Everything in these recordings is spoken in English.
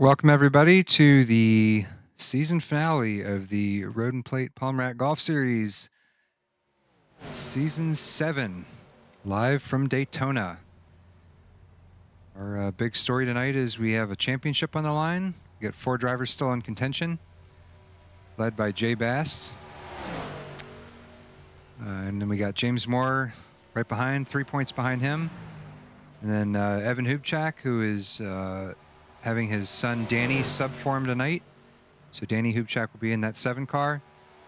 Welcome everybody to the season finale of the Road and Plate Palmrat Golf Series, Season 7, live from Daytona. Our big story tonight is we have a championship on the line. We got 4 drivers still in contention, led by Jay Bast. And then we got James Moore right behind, 3 points behind him. And then Evan Hubchak, who is having his son Danny sub-form tonight. So Danny Hubchak will be in that 7 car.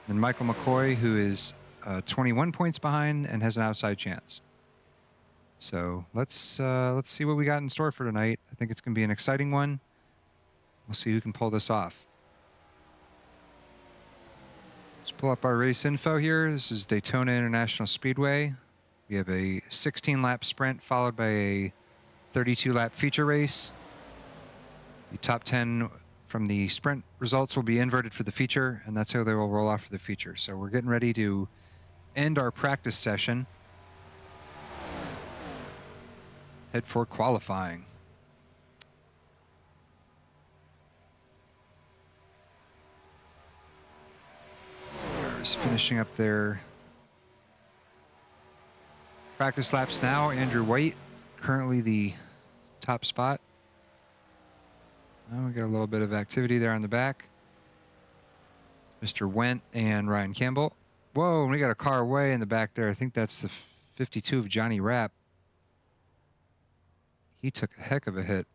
And Michael McCoy, who is 21 points behind and has an outside chance. So let's see what we got in store for tonight. I think it's going to be an exciting one. We'll see who can pull this off. Let's pull up our race info here. This is Daytona International Speedway. We have a 16-lap sprint followed by a 32-lap feature race. The top 10 from the sprint results will be inverted for the feature, and that's how they will roll off for the feature. So we're getting ready to end our practice session. Head for qualifying. Just finishing up their practice laps now. Andrew White, currently the top spot. We got a little bit of activity there on the back. Mr. Wendt and Ryan Campbell. Whoa, we got a car way in the back there. I think that's the 52 of Johnny Rapp. He took a heck of a hit.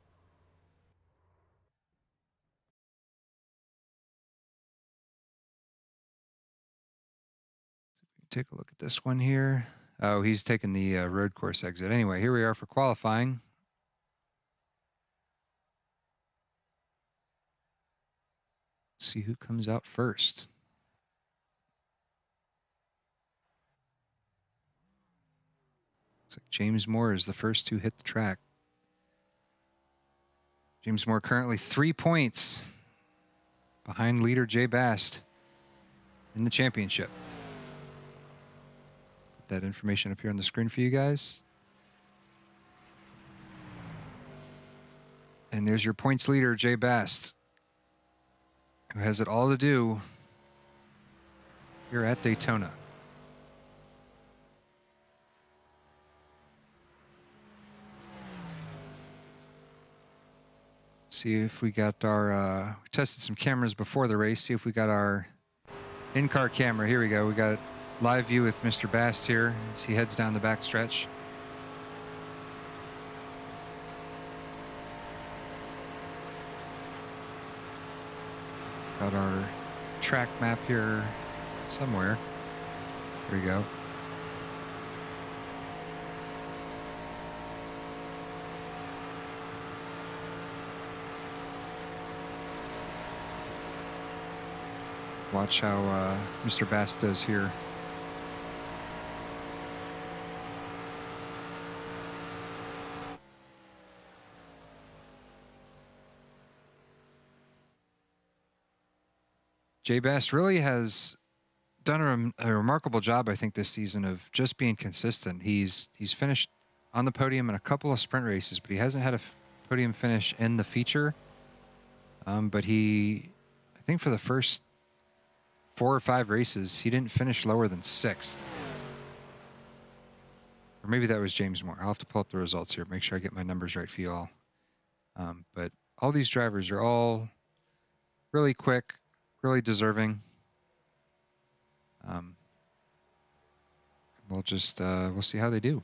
Take a look at this one here. Oh, he's taking the road course exit. Anyway, here we are for qualifying. Let's see who comes out first. Looks like James Moore is the first to hit the track. James Moore currently 3 points behind leader Jay Bast in the championship. Put that information up here on the screen for you guys. And there's your points leader, Jay Bast, who has it all to do here at Daytona. See if we got our, we tested some cameras before the race, see if we got our in-car camera. Here we go. We got live view with Mr. Bast here as he heads down the back stretch. Got our track map here somewhere. Here we go. Watch how Mr. Bast does here. Jay Bast really has done a remarkable job, I think, this season of just being consistent. He's finished on the podium in a couple of sprint races, but he hasn't had a podium finish in the feature. But I think for the first 4 or 5 races, he didn't finish lower than 6th. Or maybe that was James Moore. I'll have to pull up the results here, make sure I get my numbers right for you all. But all these drivers are all really quick, really deserving. We'll see how they do.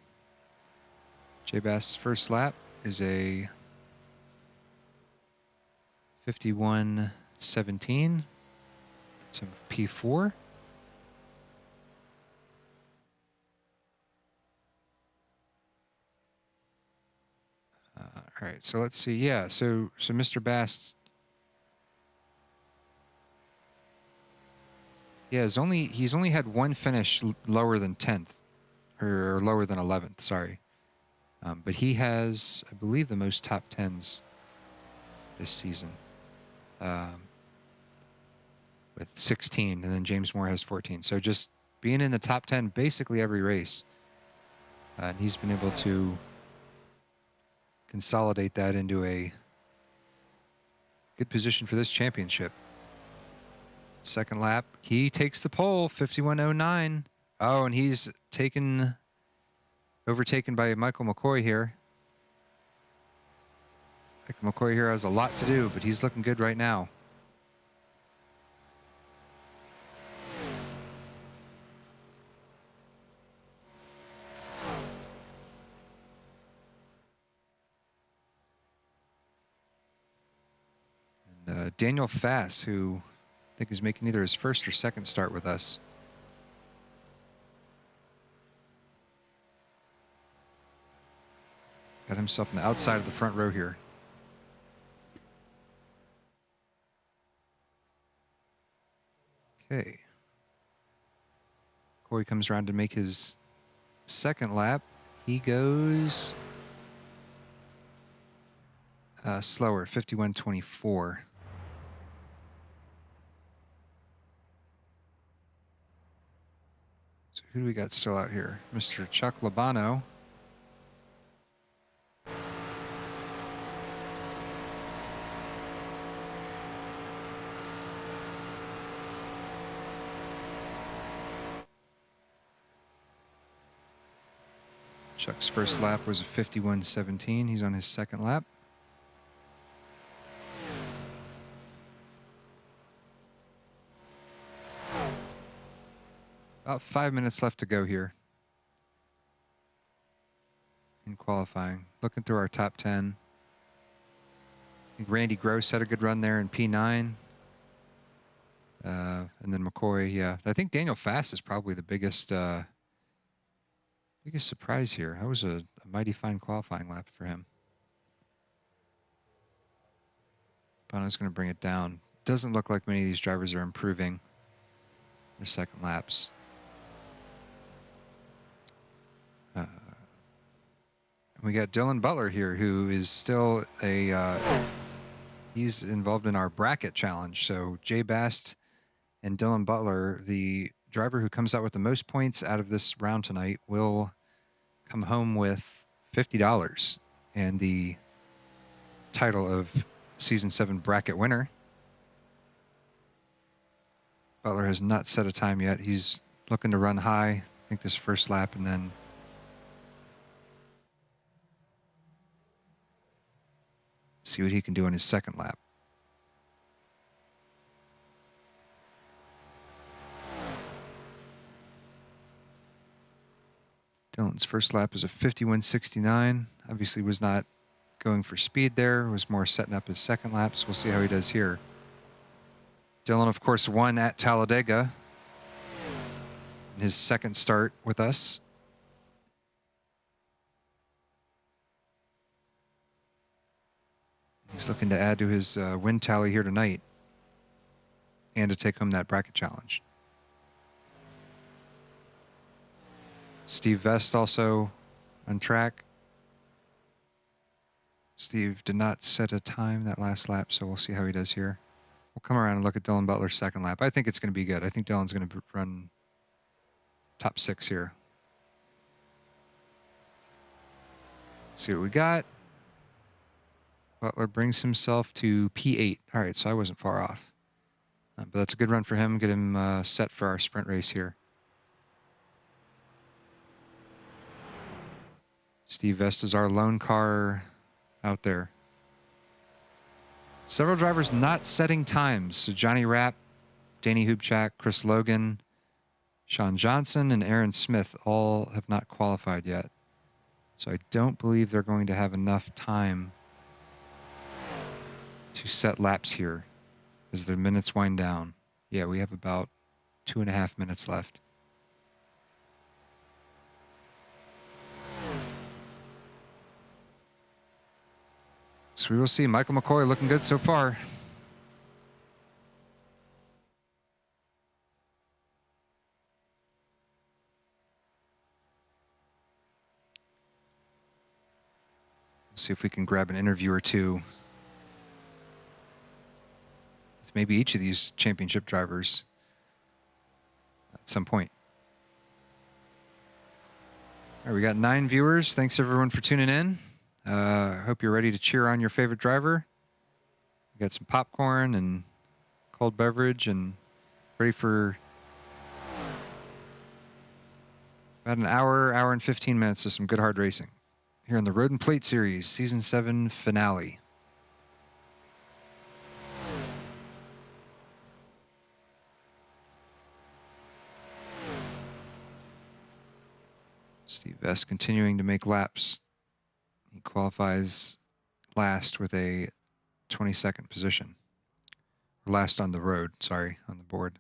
Jay Bast's first lap is a 51.17. Some P4. All right, so let's see. Yeah, so Mr. Bast, yeah, he's only had one finish lower than 10th, or lower than 11th. Sorry, but he has, I believe, the most top 10s this season. With 16, and then James Moore has 14. So just being in the top 10 basically every race. And he's been able to consolidate that into a good position for this championship. Second lap, he takes the pole, 51.09. Oh, and he's overtaken by Michael McCoy here. Michael McCoy here has a lot to do, but he's looking good right now. And Daniel Fass, who I think is making either his first or second start with us. Got himself on the outside of the front row here. Okay. Corey comes around to make his second lap. He goes slower, 51.24. So who do we got still out here? Mr. Chuck Labano. Chuck's first lap was a 51.17. He's on his second lap. About 5 minutes left to go here in qualifying. Looking through our top 10. I think Randy Gross had a good run there in P9. And then McCoy, yeah. I think Daniel Fass is probably the biggest surprise here. That was a mighty fine qualifying lap for him. Bono's going to bring it down. Doesn't look like many of these drivers are improving their second laps. We got Dylan Butler here, who is still he's involved in our bracket challenge. So Jay Bast and Dylan Butler, the driver who comes out with the most points out of this round tonight, will come home with $50 and the title of Season 7 bracket winner. Butler has not set a time yet. He's looking to run high, I think this first lap, and then see what he can do on his second lap. Dylan's first lap was a 51.69. Obviously was not going for speed there. Was more setting up his second lap, so we'll see how he does here. Dylan, of course, won at Talladega in his second start with us. He's looking to add to his win tally here tonight and to take home that bracket challenge. Steve Vest also on track. Steve did not set a time that last lap, so we'll see how he does here. We'll come around and look at Dylan Butler's second lap. I think it's going to be good. I think Dylan's going to run top 6 here. Let's see what we got. Butler brings himself to P8. All right, so I wasn't far off. But that's a good run for him. Get him set for our sprint race here. Steve Vest is our lone car out there. Several drivers not setting times. So Johnny Rapp, Danny Hubchak, Chris Logan, Sean Johnson, and Aaron Smith all have not qualified yet. So I don't believe they're going to have enough time to set laps here as the minutes wind down. Yeah, we have about 2.5 minutes left. So we will see. Michael McCoy looking good so far. We'll see if we can grab an interview or two with maybe each of these championship drivers at some point. All right, we got 9 viewers. Thanks everyone for tuning in. Hope you're ready to cheer on your favorite driver. We got some popcorn and cold beverage and ready for about an hour and 15 minutes of some good hard racing here in the Road and Plate Series Season 7 finale. Steve Vest continuing to make laps. He qualifies last with a 22nd position. Last on the road, sorry, on the board.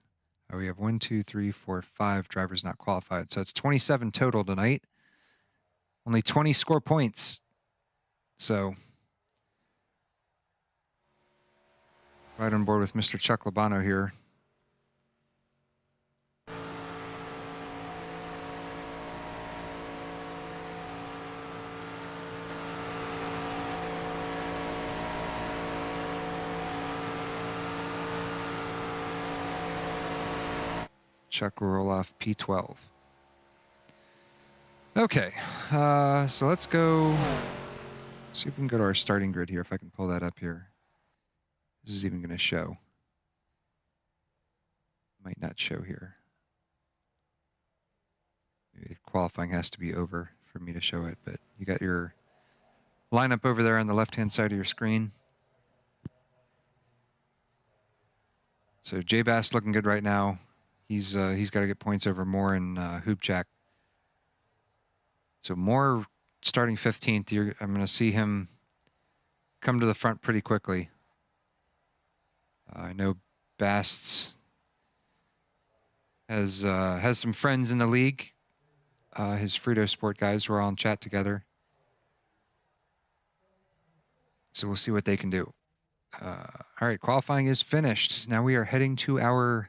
We have 1, 2, 3, 4, 5 drivers not qualified. So it's 27 total tonight. Only 20 score points. So right on board with Mr. Chuck Labano here. Chuck will roll off P12. Okay, so let's go. Let's see if we can go to our starting grid here, if I can pull that up here. This is even going to show. Might not show here. Maybe qualifying has to be over for me to show it, but you got your lineup over there on the left-hand side of your screen. So Jay Bass looking good right now. He's got to get points over Moore and Hoopjack. So Moore starting 15th. I'm going to see him come to the front pretty quickly. I know Bass has some friends in the league. His Frito Sport guys were all in chat together. So we'll see what they can do. All right, qualifying is finished. Now we are heading to our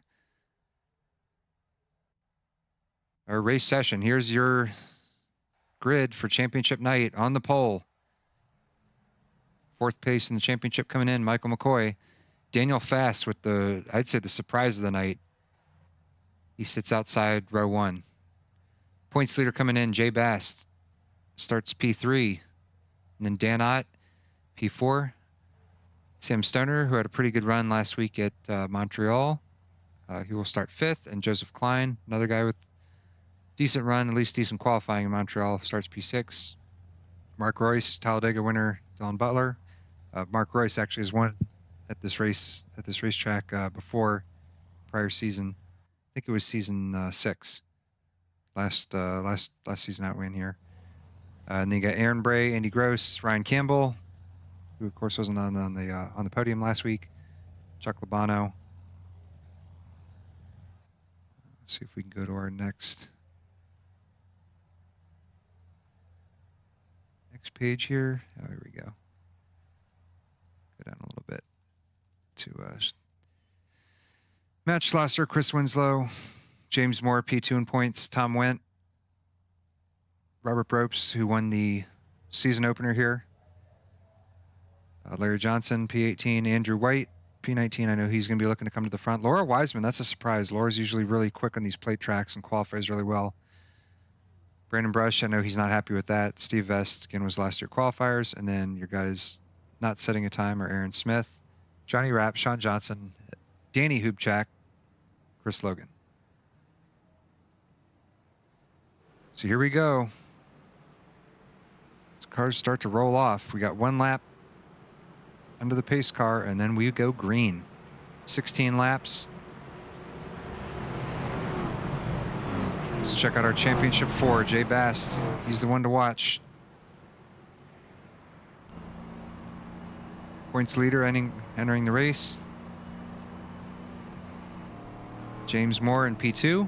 race session. Here's your grid for championship night on the pole. 4th place in the championship coming in, Michael McCoy. Daniel Fast with I'd say the surprise of the night. He sits outside row 1. Points leader coming in, Jay Bass, starts P3. And then Dan Ott, P4. Sam Stoner, who had a pretty good run last week at Montreal. He will start 5th. And Joseph Klein, another guy with decent run, at least decent qualifying in Montreal, starts P6. Mark Royce, Talladega winner, Dylan Butler. Mark Royce actually has won at this racetrack before, prior season. I think it was season 6. Last season out win here. And then you got Aaron Bray, Andy Gross, Ryan Campbell, who of course wasn't on the podium last week. Chuck Labano. Let's see if we can go to our next page here. Oh, here we go. Go down a little bit to Matt Schlosser, Chris Winslow, James Moore, P2 in points, Tom Wendt, Robert Ropes, who won the season opener here, Larry Johnson, P18, Andrew White, P19. I know he's going to be looking to come to the front. Laura Wiseman, that's a surprise. Laura's usually really quick on these plate tracks and qualifies really well. Brandon Brush, I know he's not happy with that. Steve Vest, again, was last year qualifiers. And then your guys not setting a time are Aaron Smith, Johnny Rapp, Sean Johnson, Danny Hoopchak, Chris Logan. So here we go. As cars start to roll off. We got 1 lap under the pace car, and then we go green. 16 laps. Let's check out our championship 4, Jay Bass. He's the one to watch. Points leader entering the race. James Moore in P2.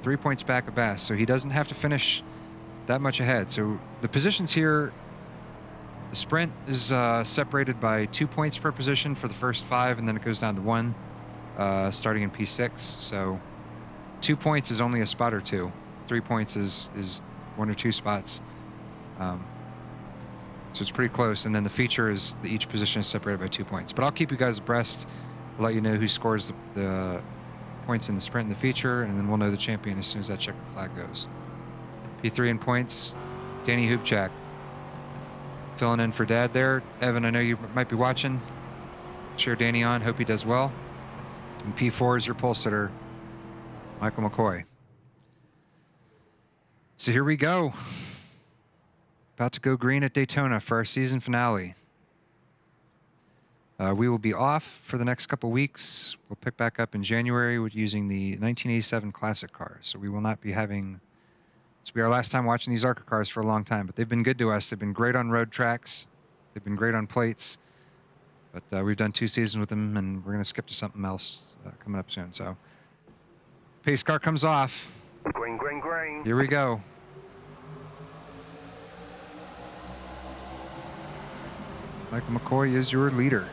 3 points back of Bass, so he doesn't have to finish that much ahead. So the positions here, the sprint is separated by 2 points per position for the first 5, and then it goes down to 1 starting in P6. So 2 points is only a spot or 2. 3 points is 1 or 2 spots. So it's pretty close. And then the feature is each position is separated by 2 points. But I'll keep you guys abreast. I'll let you know who scores the points in the sprint and the feature, and then we'll know the champion as soon as that checkered flag goes. P3 in points, Danny Hoopchak. filling in for Dad there. Evan, I know you might be watching. Cheer Danny on. Hope he does well. And P4 is your pole sitter, Michael McCoy. So here we go. About to go green at Daytona for our season finale. We will be off for the next couple weeks. We'll pick back up in January with using the 1987 Classic car. So we will not be having... This will be our last time watching these ARCA cars for a long time. But they've been good to us. They've been great on road tracks. They've been great on plates. But we've done 2 seasons with them, and we're going to skip to something else coming up soon. So pace car comes off. Green, green, green. Here we go. Michael McCoy is your leader.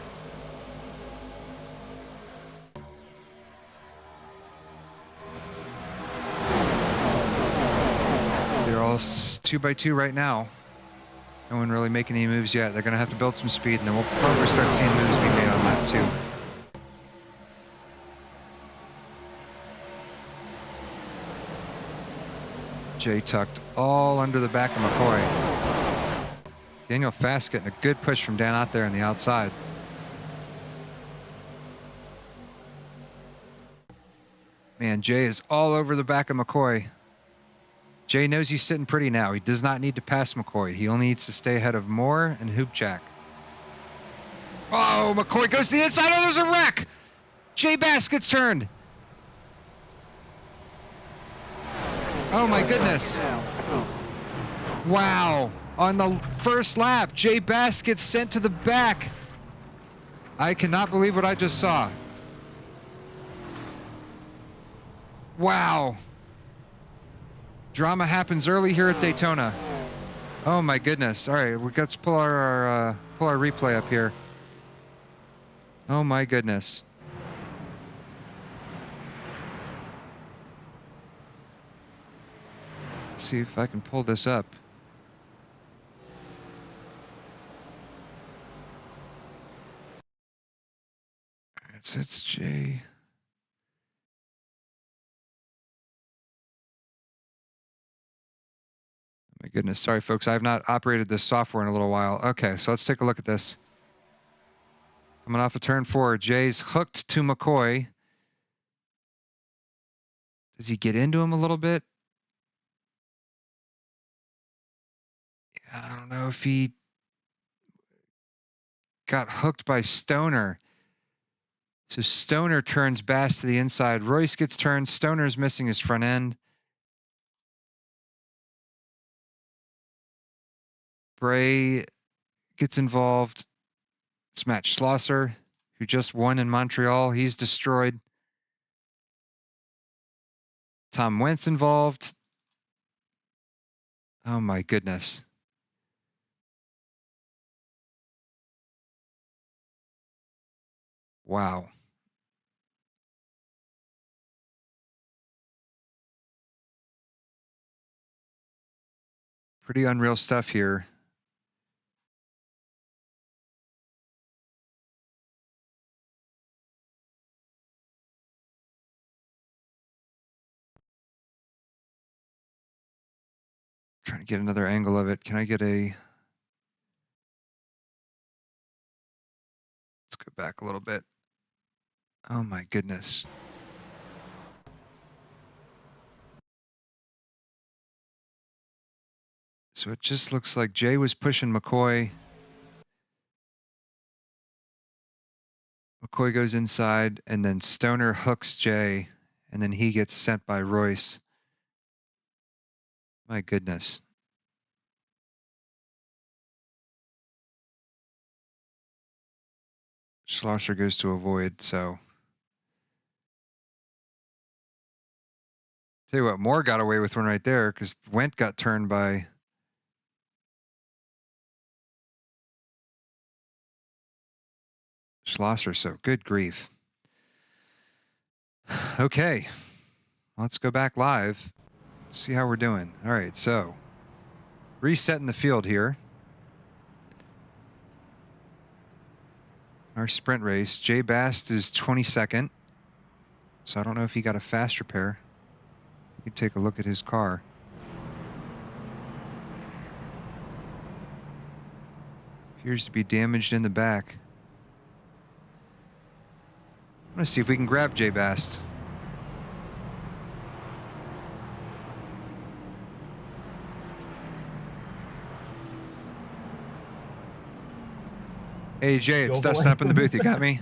They're all 2x2 right now. No one really making any moves yet. They're going to have to build some speed, and then we'll probably start seeing moves be made on lap 2. Jay tucked all under the back of McCoy. Daniel Fast getting a good push from Dan out there on the outside. Man, Jay is all over the back of McCoy. Jay knows he's sitting pretty now. He does not need to pass McCoy. He only needs to stay ahead of Moore and Hubchak. Oh, McCoy goes to the inside. Oh, there's a wreck. Jay Bass gets turned. Oh, my goodness. Wow. On the first lap, Jay Bass gets sent to the back. I cannot believe what I just saw. Wow. Drama happens early here at Daytona. Oh my goodness. All right, let's pull our replay up here. Oh my goodness. Let's see if I can pull this up. It's Jay. My goodness, sorry folks, I have not operated this software in a little while. Okay, so let's take a look at this. Coming off of turn 4, Jay's hooked to McCoy. Does he get into him a little bit? I don't know if he got hooked by Stoner. So Stoner turns Bass to the inside. Royce gets turned. Stoner's missing his front end. Bray gets involved. It's Matt Schlosser, who just won in Montreal. He's destroyed. Tom Wentz involved. Oh my goodness. Wow. Pretty unreal stuff here. Trying to get another angle of it. Can I get a... Let's go back a little bit. Oh my goodness. So it just looks like Jay was pushing McCoy. McCoy goes inside, and then Stoner hooks Jay, and then he gets sent by Royce. My goodness. Schlosser goes to avoid, so. Tell you what, Moore got away with one right there because Wendt got turned by Schlosser, so good grief. Okay, let's go back live. Let's see how we're doing. All right, so resetting the field here. Our sprint race. Jay Bast is 22nd, so I don't know if he got a fast repair. We can take a look at his car. appears to be damaged in the back. I'm gonna see if we can grab J Bast. Hey Jay, it's Dustin up in the booth. You got me?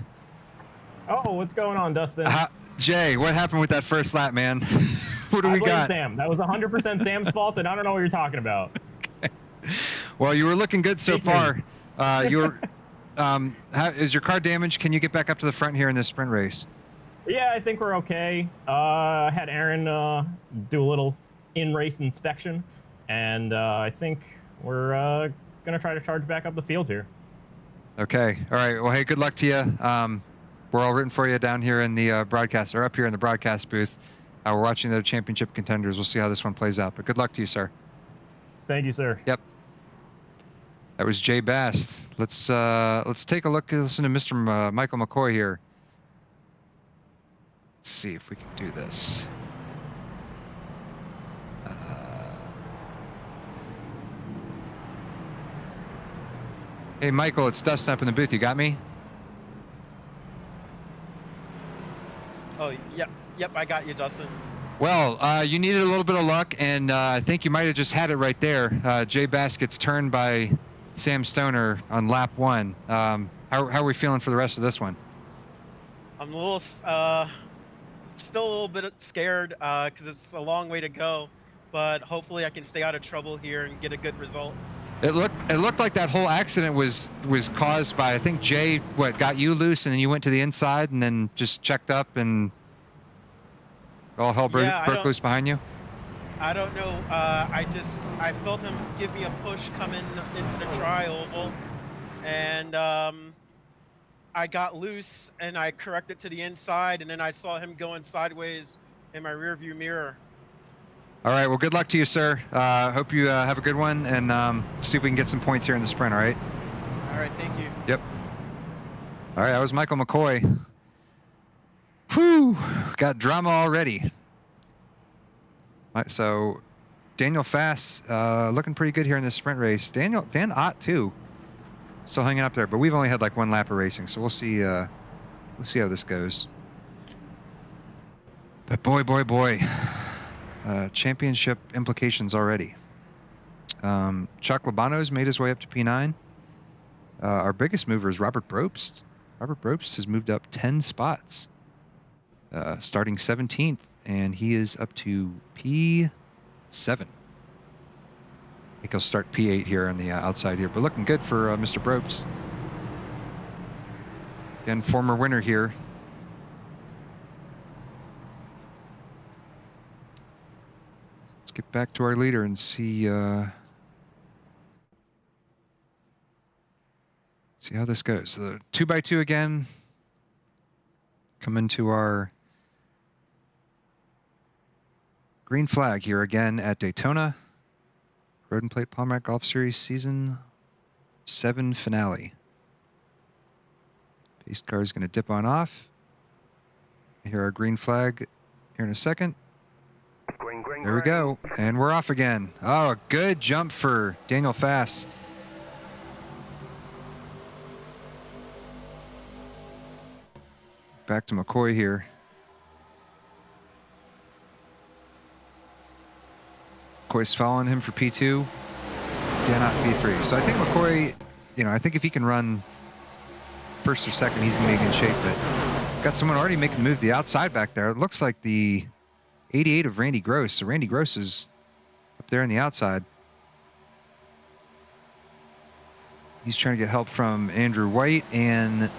Oh, what's going on, Dustin? Jay, what happened with that first lap, man? What do we got? Sam. That was 100% Sam's fault, and I don't know what you're talking about. Okay. Well, you were looking good so far. Is your car damaged? Can you get back up to the front here in this sprint race? Yeah, I think we're okay. I had Aaron do a little in-race inspection, and I think we're gonna try to charge back up the field here. Okay. All right. Well, hey, good luck to you. We're all rooting for you down here in the broadcast, or up here in the broadcast booth. We're watching the championship contenders. We'll see how this one plays out. But good luck to you, sir. Thank you, sir. Yep. That was Jay Bast. Let's take a look. Listen to Mr. Michael McCoy here. Let's see if we can do this. Hey, Michael, it's Dustin up in the booth. You got me? Oh, yep, I got you, Dustin. Well, you needed a little bit of luck, and I think you might have just had it right there. Jay Bast gets turned by Sam Stoner on lap 1. How are we feeling for the rest of this one? I'm a little, still a little bit scared because it's a long way to go, but hopefully I can stay out of trouble here and get a good result. It looked like that whole accident was caused by, I think Jay got you loose, and then you went to the inside and then just checked up and all hell broke loose behind you. I don't know. I felt him give me a push coming into the tri-oval, and I got loose and I corrected to the inside, and then I saw him going sideways in my rearview mirror. All right, well, good luck to you, sir. Hope you have a good one, and see if we can get some points here in the sprint, all right? All right, thank you. Yep. All right, that was Michael McCoy. Whew, got drama already. All right, so Daniel Fass looking pretty good here in this sprint race. Dan Ott, too, still hanging up there, but we've only had like one lap of racing, so we'll see how this goes. But boy. Championship implications already. Chuck Labano's made his way up to P9. Our biggest mover is Robert Brobst. Robert Brobst has moved up 10 spots, starting 17th, and he is up to P7. I think he'll start P8 here on the outside here, but looking good for Mr. Brobst. Again, former winner here. Get back to our leader and see how this goes. So the 2x2 again. Coming to our green flag here again at Daytona. Road and Plate Palmer Golf Series Season 7 finale. Pace car is going to dip on off. Here our green flag here in a second. There we go, and we're off again. Oh, a good jump for Daniel Fass. Back to McCoy here. McCoy's following him for P2. Danot P3. So I think McCoy, I think if he can run first or second, he's going to be in good shape. But got someone already making the move to the outside back there. It looks like the 88 of Randy Gross. So Randy Gross is up there on the outside. He's trying to get help from Andrew White and looks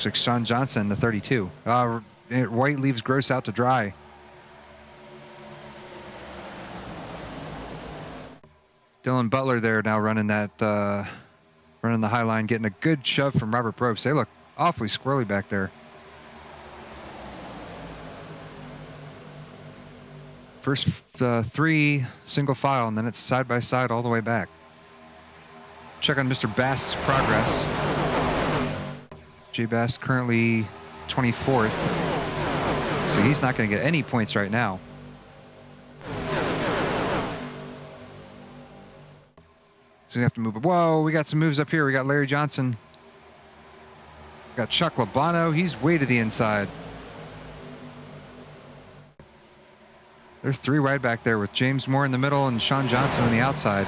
like Sean Johnson, the 32. White leaves Gross out to dry. Dylan Butler there now running that running the high line, getting a good shove from Robert Probst. They look awfully squirrely back there. First 3 single file, and then it's side by side all the way back. Check on Mr. Bast's progress. Jay Bast currently 24th, so he's not going to get any points right now. So we have to move. Whoa, we got some moves up here. We got Larry Johnson. We got Chuck Labano. He's way to the inside. There's 3 wide back there with James Moore in the middle and Sean Johnson on the outside.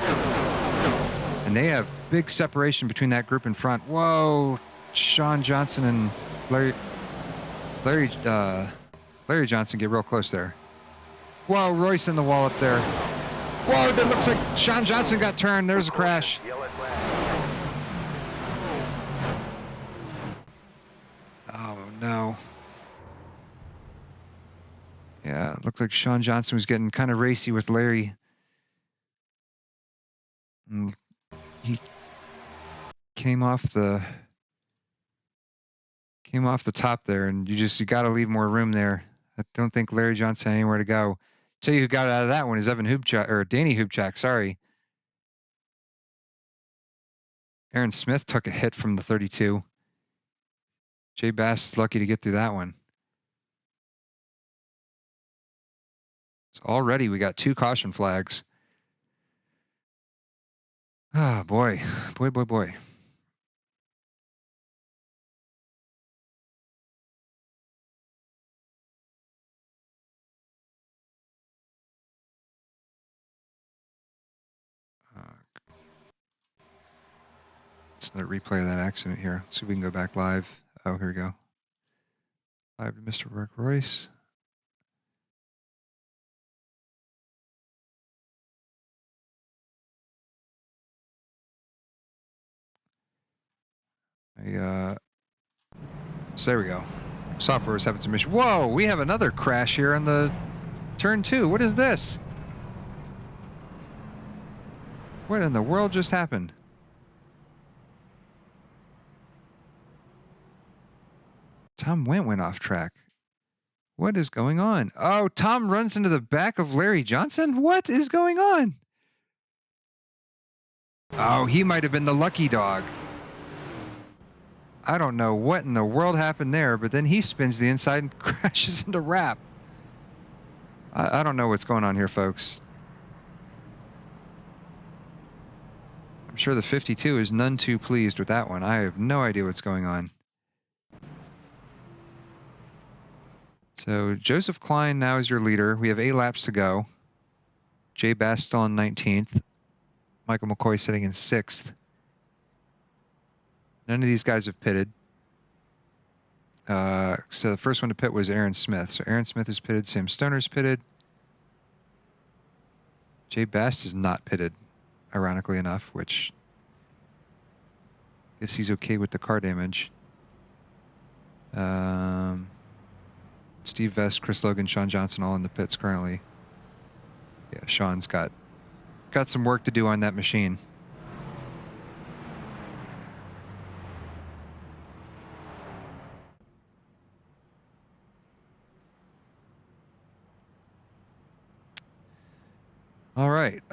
And they have big separation between that group in front. Whoa, Sean Johnson and Larry Johnson get real close there. Whoa, Royce in the wall up there. Whoa, that looks like Sean Johnson got turned. There's a crash. Oh, no. Yeah, it looked like Sean Johnson was getting kind of racy with Larry. And he came off the top there, and you got to leave more room there. I don't think Larry Johnson had anywhere to go. Tell you who got out of that one is Danny Hubchak, sorry. Aaron Smith took a hit from the 32. Jay Bass is lucky to get through that one. So already we got 2 caution flags. Ah, boy. Boy. Let's replay that accident here. Let's see if we can go back live. Oh, here we go. Live to Mr. Rick Royce. So there we go. Software was having some issues. Whoa, we have another crash here on the turn 2. What is this? What in the world just happened? Tom went off track. What is going on? Oh, Tom runs into the back of Larry Johnson? What is going on? Oh, he might have been the lucky dog. I don't know what in the world happened there, but then he spins the inside and crashes into Rapp. I don't know what's going on here, folks. I'm sure the 52 is none too pleased with that one. I have no idea what's going on. So Joseph Klein now is your leader. We have 8 laps to go. Jay Bass still in 19th. Michael McCoy sitting in 6th. None of these guys have pitted. So the first one to pit was Aaron Smith. So Aaron Smith is pitted. Sam Stoner's pitted. Jay Bass is not pitted, ironically enough, which I guess he's okay with the car damage. Steve Vest, Chris Logan, Sean Johnson all in the pits currently. Yeah, Sean's got some work to do on that machine. All right,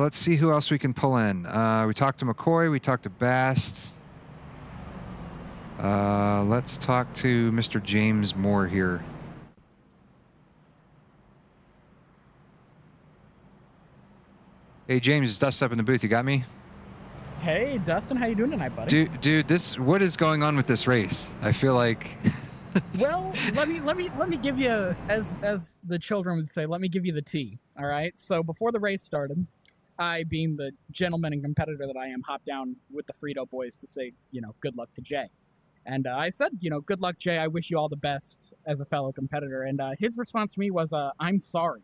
let's see who else we can pull in. We talked to McCoy, we talked to Bast. Let's talk to Mr. James Moore here. Hey James, it's Dustin up in the booth. You got me? Hey Dustin, how you doing tonight, buddy? Dude, what is going on with this race? I feel like. Well, let me give you, as the children would say, let me give you the tea. All right. So before the race started, I, being the gentleman and competitor that I am, hopped down with the Frito boys to say, good luck to Jay. And I said, good luck, Jay. I wish you all the best as a fellow competitor. And his response to me was, I'm sorry.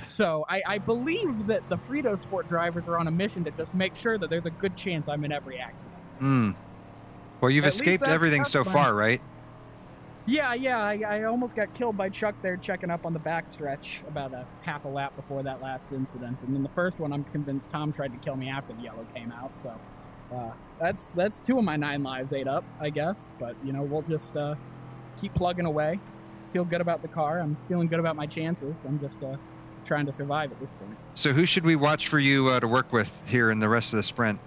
So I believe that the Frito Sport drivers are on a mission to just make sure that there's a good chance I'm in every accident. Well, you've escaped everything so far, right? Yeah. I almost got killed by Chuck there checking up on the backstretch about a half a lap before that last incident. And then the first one, I'm convinced Tom tried to kill me after the yellow came out. So that's 2 of my 9 lives ate up, I guess. But, we'll just keep plugging away. Feel good about the car. I'm feeling good about my chances. I'm just trying to survive at this point. So who should we watch for you to work with here in the rest of the sprint?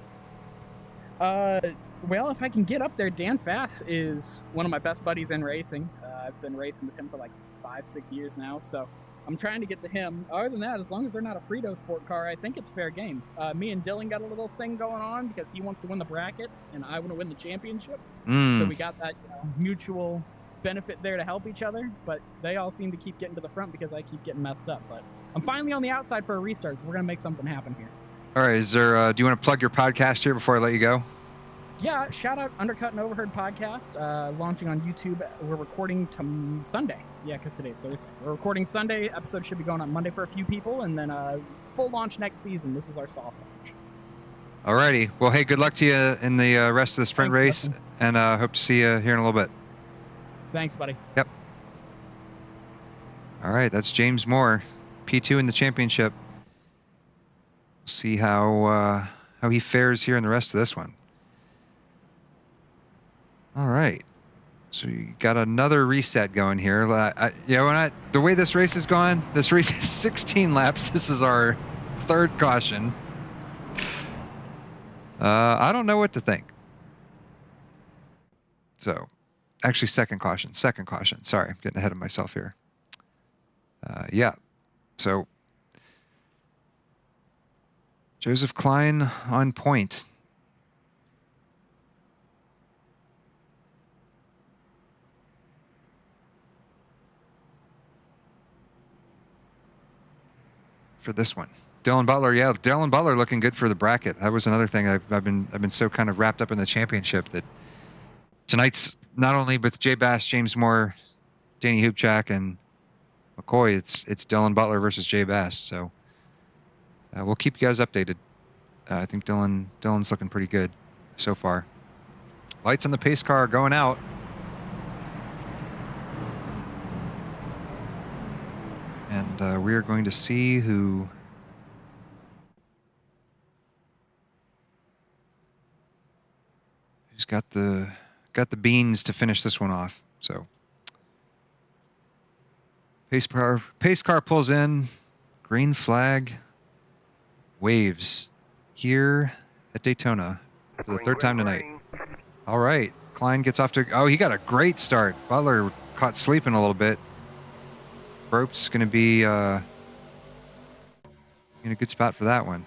Well, if I can get up there, Dan Fass is one of my best buddies in racing. I've been racing with him for like 5-6 years now, so I'm trying to get to him. Other than that, as long as they're not a Frito sport car, I think it's fair game. Me and Dylan got a little thing going on because he wants to win the bracket and I want to win the championship. So we got that mutual benefit there to help each other. But they all seem to keep getting to the front because I keep getting messed up. But I'm finally on the outside for a restart, so we're gonna make something happen here. All right. Is there? Do you want to plug your podcast here before I let you go? Yeah, shout out Undercut and Overheard podcast, launching on YouTube. We're recording Sunday. Yeah, because today's Thursday. We're recording Sunday. Episode should be going on Monday for a few people, and then full launch next season. This is our soft launch. Alrighty. Well, hey, good luck to you in the rest of the sprint race, Justin. and hope to see you here in a little bit. Thanks, buddy. Yep. All right, that's James Moore, P2 in the championship. See how he fares here in the rest of this one. All right, so you got another reset going here. The way this race is going, this race is 16 laps. This is our third caution. I don't know what to think. So, actually, second caution. Sorry, I'm getting ahead of myself here. Yeah, so Joseph Klein on point. For this one, Dylan Butler looking good for the bracket. That was another thing I've been so kind of wrapped up in the championship that tonight's not only with Jay Bass, James Moore, Danny Hoopchak, and McCoy. It's Dylan Butler versus Jay Bass. So we'll keep you guys updated. I think Dylan's looking pretty good so far. Lights on the pace car going out. And we are going to see who's got the beans to finish this one off. So pace car pulls in, green flag waves here at Daytona for the third time tonight. All right, Klein gets off to he got a great start. Butler caught sleeping a little bit. Rope's going to be in a good spot for that one.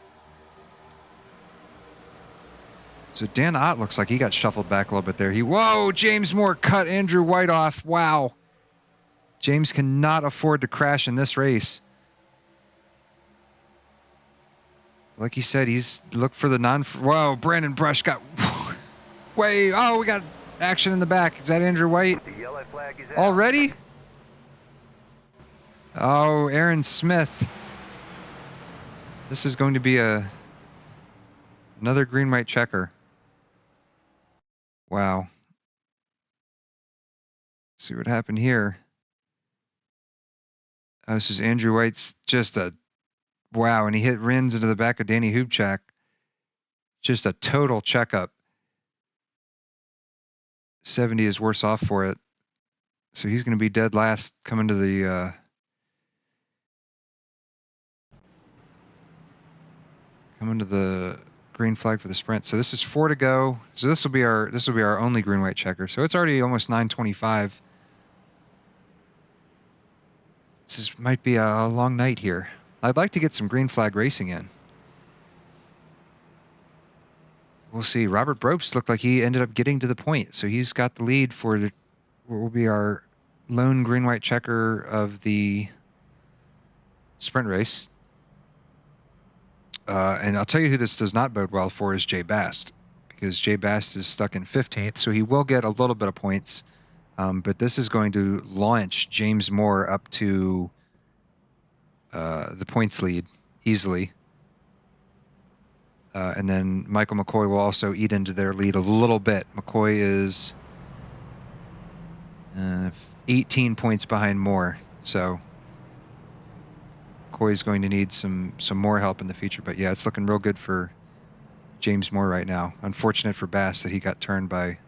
So Dan Ott looks like he got shuffled back a little bit there. Whoa, James Moore cut Andrew White off. Wow. James cannot afford to crash in this race. Like he said, he's looked for the whoa, Brandon Brush got we got action in the back. Is that Andrew White? The yellow flag is out. Already? Oh, Aaron Smith. This is going to be another green-white checker. Wow. Let's see what happened here. Oh, this is Andrew White's just wow, and he hit Rins into the back of Danny Hoopchak. Just a total checkup. 70 is worse off for it. So he's going to be dead last coming to the green flag for the sprint. So this is 4 to go. So this will be our only green white checker. So it's already almost 9:25. This might be a long night here. I'd like to get some green flag racing in. We'll see. Robert Bropes looked like he ended up getting to the point, so he's got the lead for what will be our lone green white checker of the sprint race. And I'll tell you who this does not bode well for is Jay Bast, because Jay Bast is stuck in 15th, so he will get a little bit of points. But this is going to launch James Moore up to the points lead easily. And then Michael McCoy will also eat into their lead a little bit. McCoy is 18 points behind Moore, so McCoy's going to need some more help in the future. But yeah, it's looking real good for James Moore right now. Unfortunate for Bass that he got turned by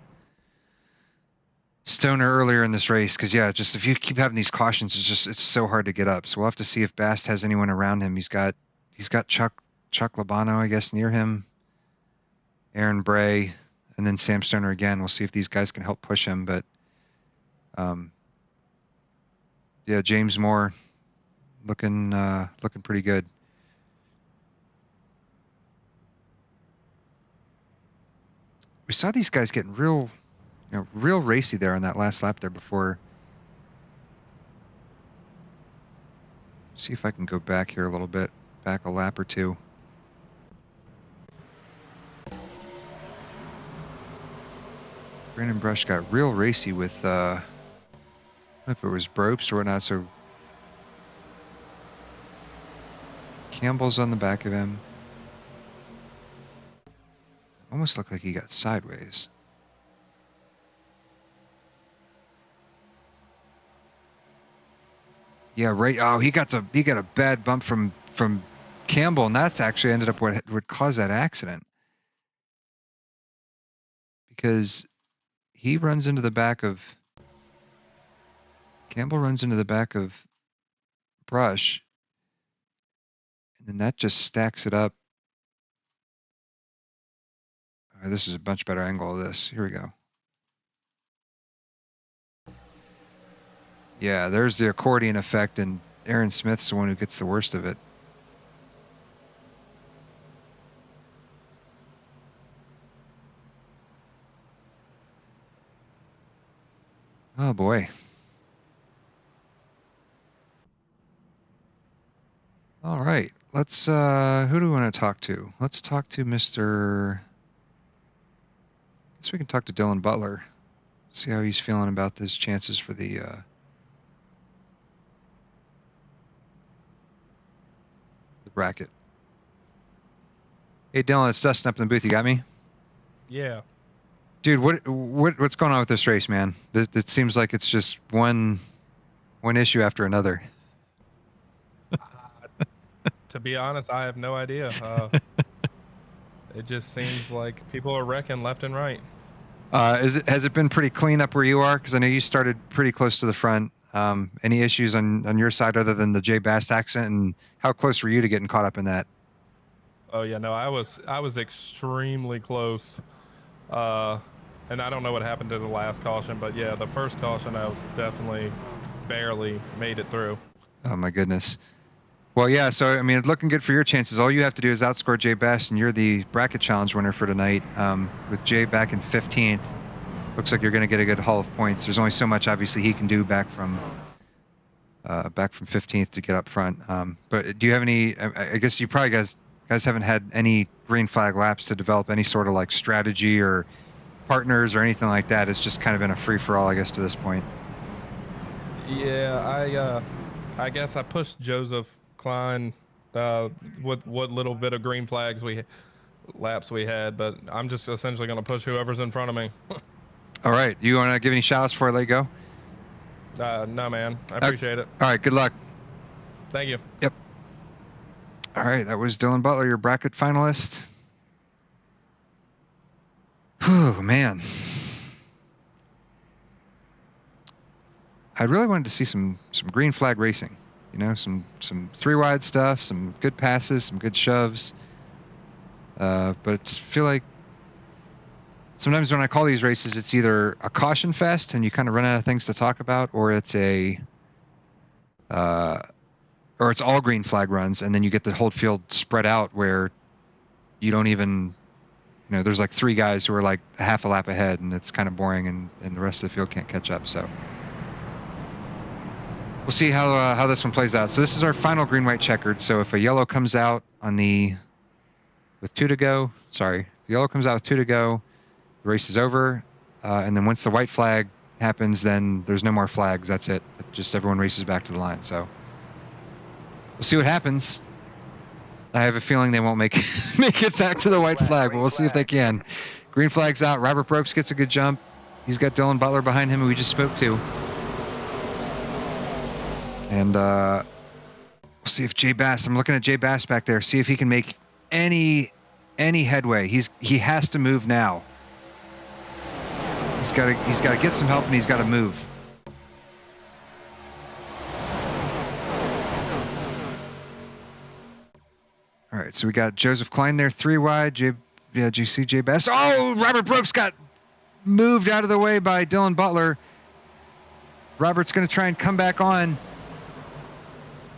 Stoner earlier in this race, because yeah, just if you keep having these cautions, it's so hard to get up. So we'll have to see if Bass has anyone around him. He's got Chuck Labano, I guess, near him, Aaron Bray, and then Sam Stoner again. We'll see if these guys can help push him. But yeah, James Moore looking pretty good. We saw these guys getting real racy there on that last lap there before. See if I can go back here a little bit, back a lap or two. Brandon Brush got real racy with, I don't know if it was Bropes or whatnot, so Campbell's on the back of him. Almost looked like he got sideways. Yeah, right. Oh, he got a bad bump from Campbell, and that's actually ended up what caused that accident. Because he runs into the back of Campbell runs into the back of Brush, and then that just stacks it up. Oh, this is a much better angle of this. Here we go. Yeah, there's the accordion effect, and Aaron Smith's the one who gets the worst of it. Oh boy. All right, let's who do we want to talk to? Let's talk to Mr. I guess we can talk to Dylan Butler. See how he's feeling about his chances for the bracket. Hey Dylan, it's Dustin up in the booth. You got me? Yeah. Dude, what's going on with this race, man? It seems like it's just one issue after another. To be honest, I have no idea. It just seems like people are wrecking left and right. Has it been pretty clean up where you are? Because I know you started pretty close to the front. Any issues on your side other than the Jay Bass accident, and how close were you to getting caught up in that? Oh yeah, no, I was extremely close. And I don't know what happened to the last caution, but yeah, the first caution I was definitely barely made it through. Oh my goodness. Well, yeah, so I mean, it's looking good for your chances. All you have to do is outscore Jay Bass, and you're the bracket challenge winner for tonight. With Jay back in 15th, looks like you're going to get a good haul of points. There's only so much, obviously, he can do back from 15th to get up front. But do you have any? I guess you probably guys haven't had any green flag laps to develop any sort of like strategy or partners or anything like that. It's just kind of been a free for all, I guess, to this point. Yeah, I guess I pushed Joseph Klein with what little bit of green flags laps we had, but I'm just essentially going to push whoever's in front of me. All right, you want to give any shout outs before I let you go? No, man. I appreciate it. All right, good luck. Thank you. Yep. All right, that was Dylan Butler, your bracket finalist. Whew, man. I really wanted to see some green flag racing. You know, some 3-wide stuff, some good passes, some good shoves. But I feel like sometimes when I call these races, it's either a caution fest and you kind of run out of things to talk about, or it's or it's all green flag runs, and then you get the whole field spread out where you don't even, you know, there's like 3 guys who are like half a lap ahead, and it's kind of boring, and the rest of the field can't catch up. So we'll see how this one plays out. So this is our final green-white checkered. So if a yellow comes out with 2 to go, the yellow comes out with 2 to go, the race is over. And then once the white flag happens, then there's no more flags. That's it. Just everyone races back to the line. So we'll see what happens. I have a feeling they won't make it back to the white flag, but we'll see if they can. Green flag's out. Robert Brooks gets a good jump. He's got Dylan Butler behind him, who we just spoke to. And we'll see if Jay Bass, I'm looking at Jay Bass back there, see if he can make any headway. He has to move now. He's got to get some help, and he's got to move. All right, so we got Joseph Klein there, 3 wide. GC Jay Bass. Oh, Robert Brooks got moved out of the way by Dylan Butler. Robert's going to try and come back on.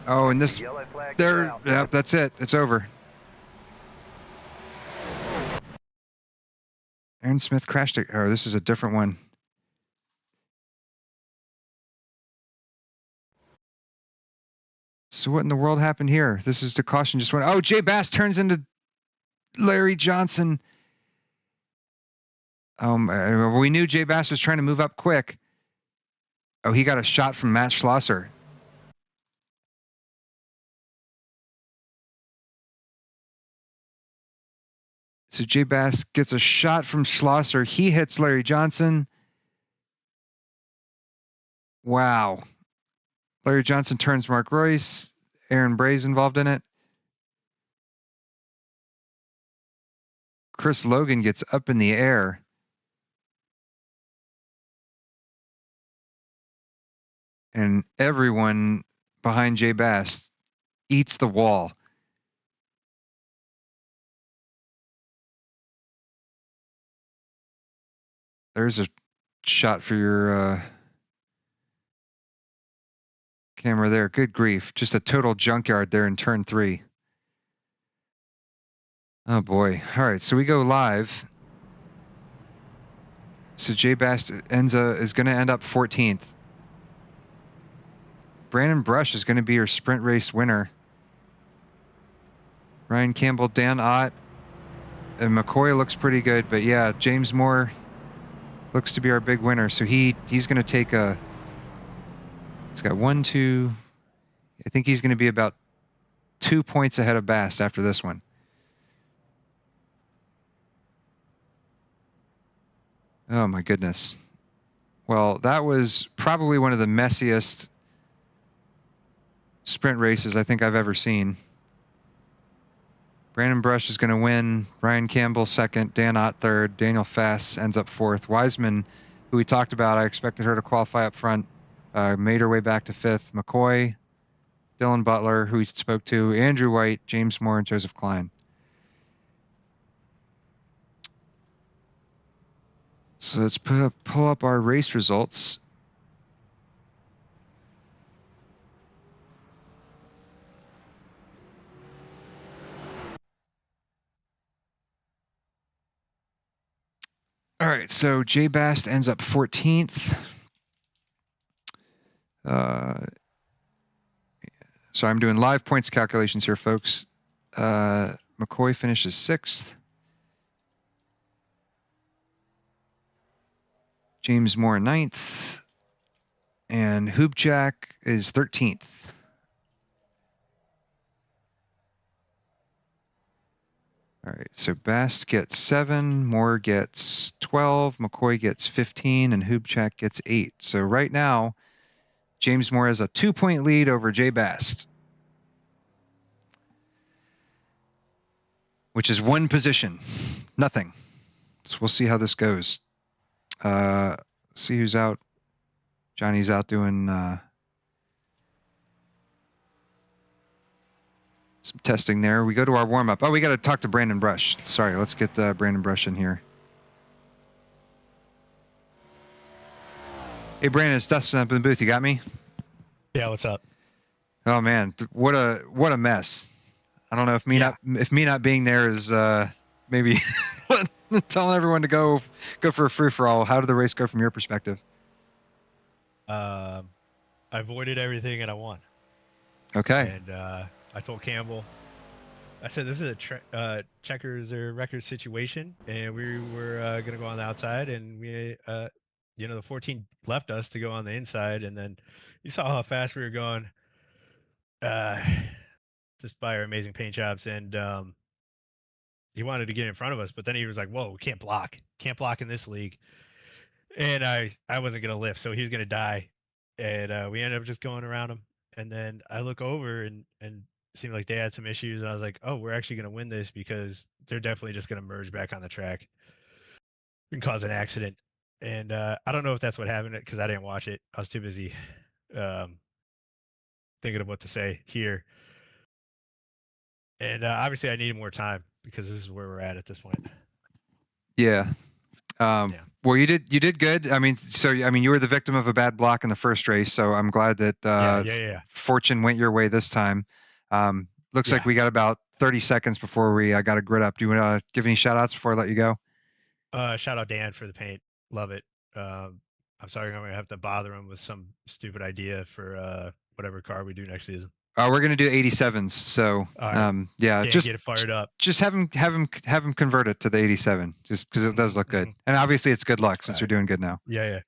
Oh, and this there. Yep, that's it. It's over. Aaron Smith crashed it. Oh, this is a different one. So what in the world happened here? This is the caution just went. Oh, Jay Bass turns into Larry Johnson. We knew Jay Bass was trying to move up quick. Oh, he got a shot from Matt Schlosser. So Jay Bass gets a shot from Schlosser. He hits Larry Johnson. Wow. Larry Johnson turns Mark Royce. Aaron Bray's involved in it. Chris Logan gets up in the air. And everyone behind Jay Bass eats the wall. There's a shot for your camera there. Good grief. Just a total junkyard there in turn 3. Oh boy. All right, so we go live. So Jay Bass is going to end up 14th. Brandon Brush is going to be your sprint race winner. Ryan Campbell, Dan Ott, and McCoy looks pretty good, but yeah, James Moore looks to be our big winner. So he's going to take he's got 1, 2, I think he's going to be about 2 points ahead of Bass after this one. Oh my goodness. Well, that was probably one of the messiest sprint races I think I've ever seen. Brandon Brush is going to win. Ryan Campbell second. Dan Ott third. Daniel Fass ends up fourth. Wiseman, who we talked about, I expected her to qualify up front, made her way back to fifth. McCoy, Dylan Butler, who we spoke to, Andrew White, James Moore, and Joseph Klein. So let's pull up our race results. All right, so Jay Bass ends up 14th. So I'm doing live points calculations here, folks. McCoy finishes 6th. James Moore 9th. And Hubchak is 13th. All right, so Bass gets 7, Moore gets 12, McCoy gets 15, and Hubchak gets 8. So right now, James Moore has a 2-point lead over Jay Bass, which is 1 position, nothing. So we'll see how this goes. See who's out. Johnny's out doing some testing there. We go to our warm-up. Oh, we got to talk to Brandon Brush. Sorry, let's get Brandon Brush in here. Hey, Brandon, it's Dustin up in the booth. You got me? Yeah, what's up? Oh man, what a mess. I don't know if me not being there is maybe telling everyone to go for a free for all. How did the race go from your perspective? I avoided everything and I won. Okay. And I told Campbell, I said this is a checkers or record situation, and we were gonna go on the outside, and we the 14 left us to go on the inside, and then you saw how fast we were going, just by our amazing paint jobs, and he wanted to get in front of us, but then he was like, "Whoa, we can't block in this league," and I wasn't gonna lift, so he was gonna die, and we ended up just going around him, and then I look over and it seemed like they had some issues, and I was like, "Oh, we're actually gonna win this because they're definitely just gonna merge back on the track and cause an accident." And I don't know if that's what happened because I didn't watch it. I was too busy thinking of what to say here. And obviously I needed more time because this is where we're at this point. Yeah. Yeah. Well, you did good. I mean, you were the victim of a bad block in the first race, so I'm glad that Yeah. fortune went your way this time. Looks like Yeah. we got about 30 seconds before we got a grid up. Do you want to give any shout outs before I let you go? Shout out Dan for the paint. Love it. I'm sorry I'm gonna have to bother him with some stupid idea for whatever car we do next season. We're gonna do 87s, so All right. yeah, Dan, just get it fired up. just have him convert it to the 87, just because it does look good, and obviously it's good luck since you're doing good now. Yeah.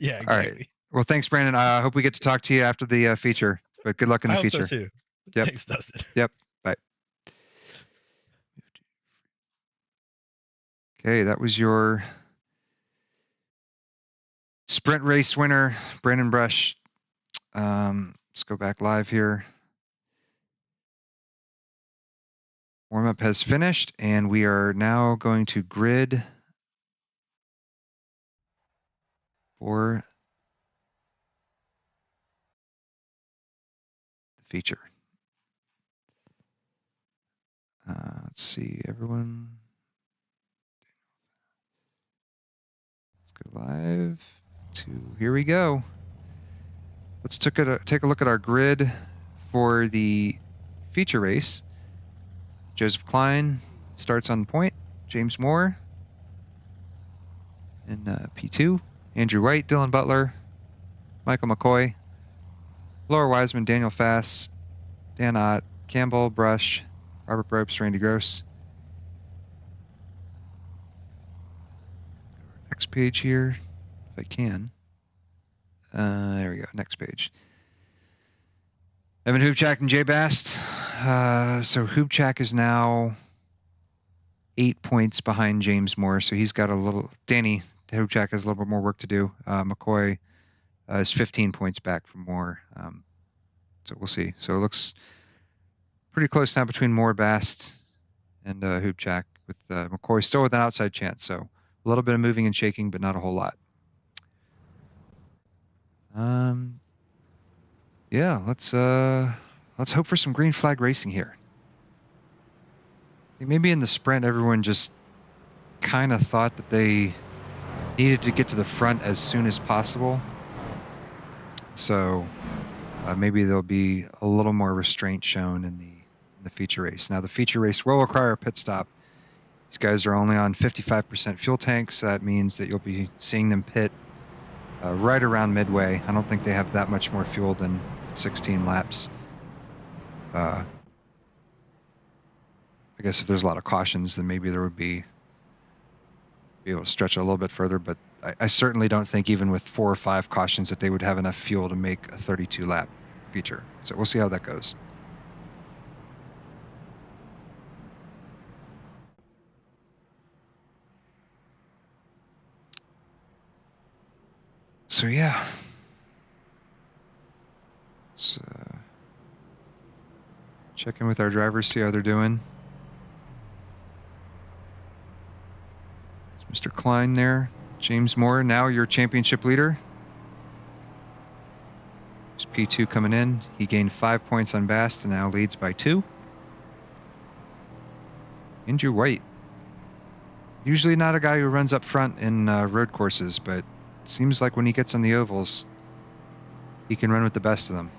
Yeah, All right. exactly. Well, thanks, Brandon. I hope we get to talk to you after the feature, but good luck in I the hope feature. so too. Yep. Thanks, Dustin. Yep. Bye. Okay, that was your sprint race winner, Brandon Brush. Let's go back live here. Warm-up has finished, and we are now going to grid for the feature. Let's see, everyone. Let's go live to, here we go. Let's take a look at our grid for the feature race. Joseph Klein starts on the point. James Moore in P2. Andrew White, Dylan Butler, Michael McCoy, Laura Wiseman, Daniel Fass, Dan Ott, Campbell, Brush, Robert Ropes, Randy Gross. Next page here, if I can. There we go, next page. Evan Hubchak and Jay Bast. So Hubchak is now 8 points behind James Moore, so he's got a little. Danny Hubchak has a little bit more work to do. McCoy is 15 points back from Moore. So we'll see. So it looks pretty close now between Moore, Bast, and Hubchak, with McCoy still with an outside chance. So a little bit of moving and shaking, but not a whole lot. Yeah, let's hope for some green flag racing here. Maybe in the sprint, everyone just kind of thought that they needed to get to the front as soon as possible. So maybe there'll be a little more restraint shown in the feature race. Now, the feature race will require a pit stop. These guys are only on 55% fuel tanks. So that means that you'll be seeing them pit right around midway. I don't think they have that much more fuel than 16 laps. I guess if there's a lot of cautions, then maybe there would be able to stretch it a little bit further. But I certainly don't think even with 4 or 5 cautions that they would have enough fuel to make a 32 lap feature. So we'll see how that goes. So yeah, let's check in with our drivers, see how they're doing. It's Mr. Klein there. James Moore, now your championship leader. There's P2 coming in. He gained 5 points on Bast and now leads by 2. Andrew White. Usually not a guy who runs up front in road courses, but it seems like when he gets on the ovals, he can run with the best of them.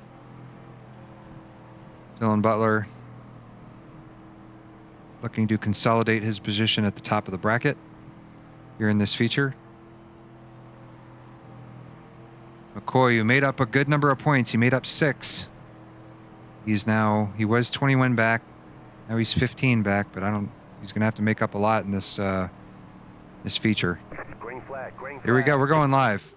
Dylan Butler looking to consolidate his position at the top of the bracket here in this feature. McCoy, who made up a good number of points, he made up 6. He was 21 back, now he's 15 back, but he's gonna have to make up a lot in this this feature. Green flag, green flag. Here we go, we're going live.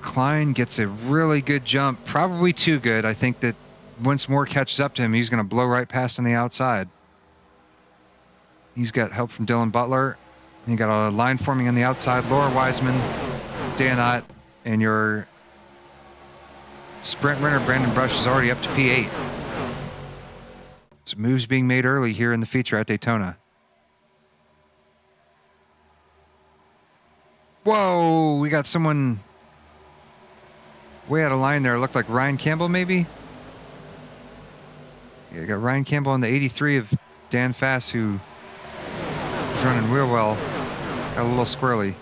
Klein gets a really good jump, probably too good. I think that once Moore catches up to him, he's going to blow right past on the outside. He's got help from Dylan Butler. And you got a line forming on the outside. Laura Wiseman, Dan Ott, and your sprint runner Brandon Brush is already up to P8. So moves being made early here in the feature at Daytona. Whoa, we got someone way out of line there. It looked like Ryan Campbell, maybe? Yeah, you got Ryan Campbell on the 83 of Dan Fass, who is running real well, got a little squirrely.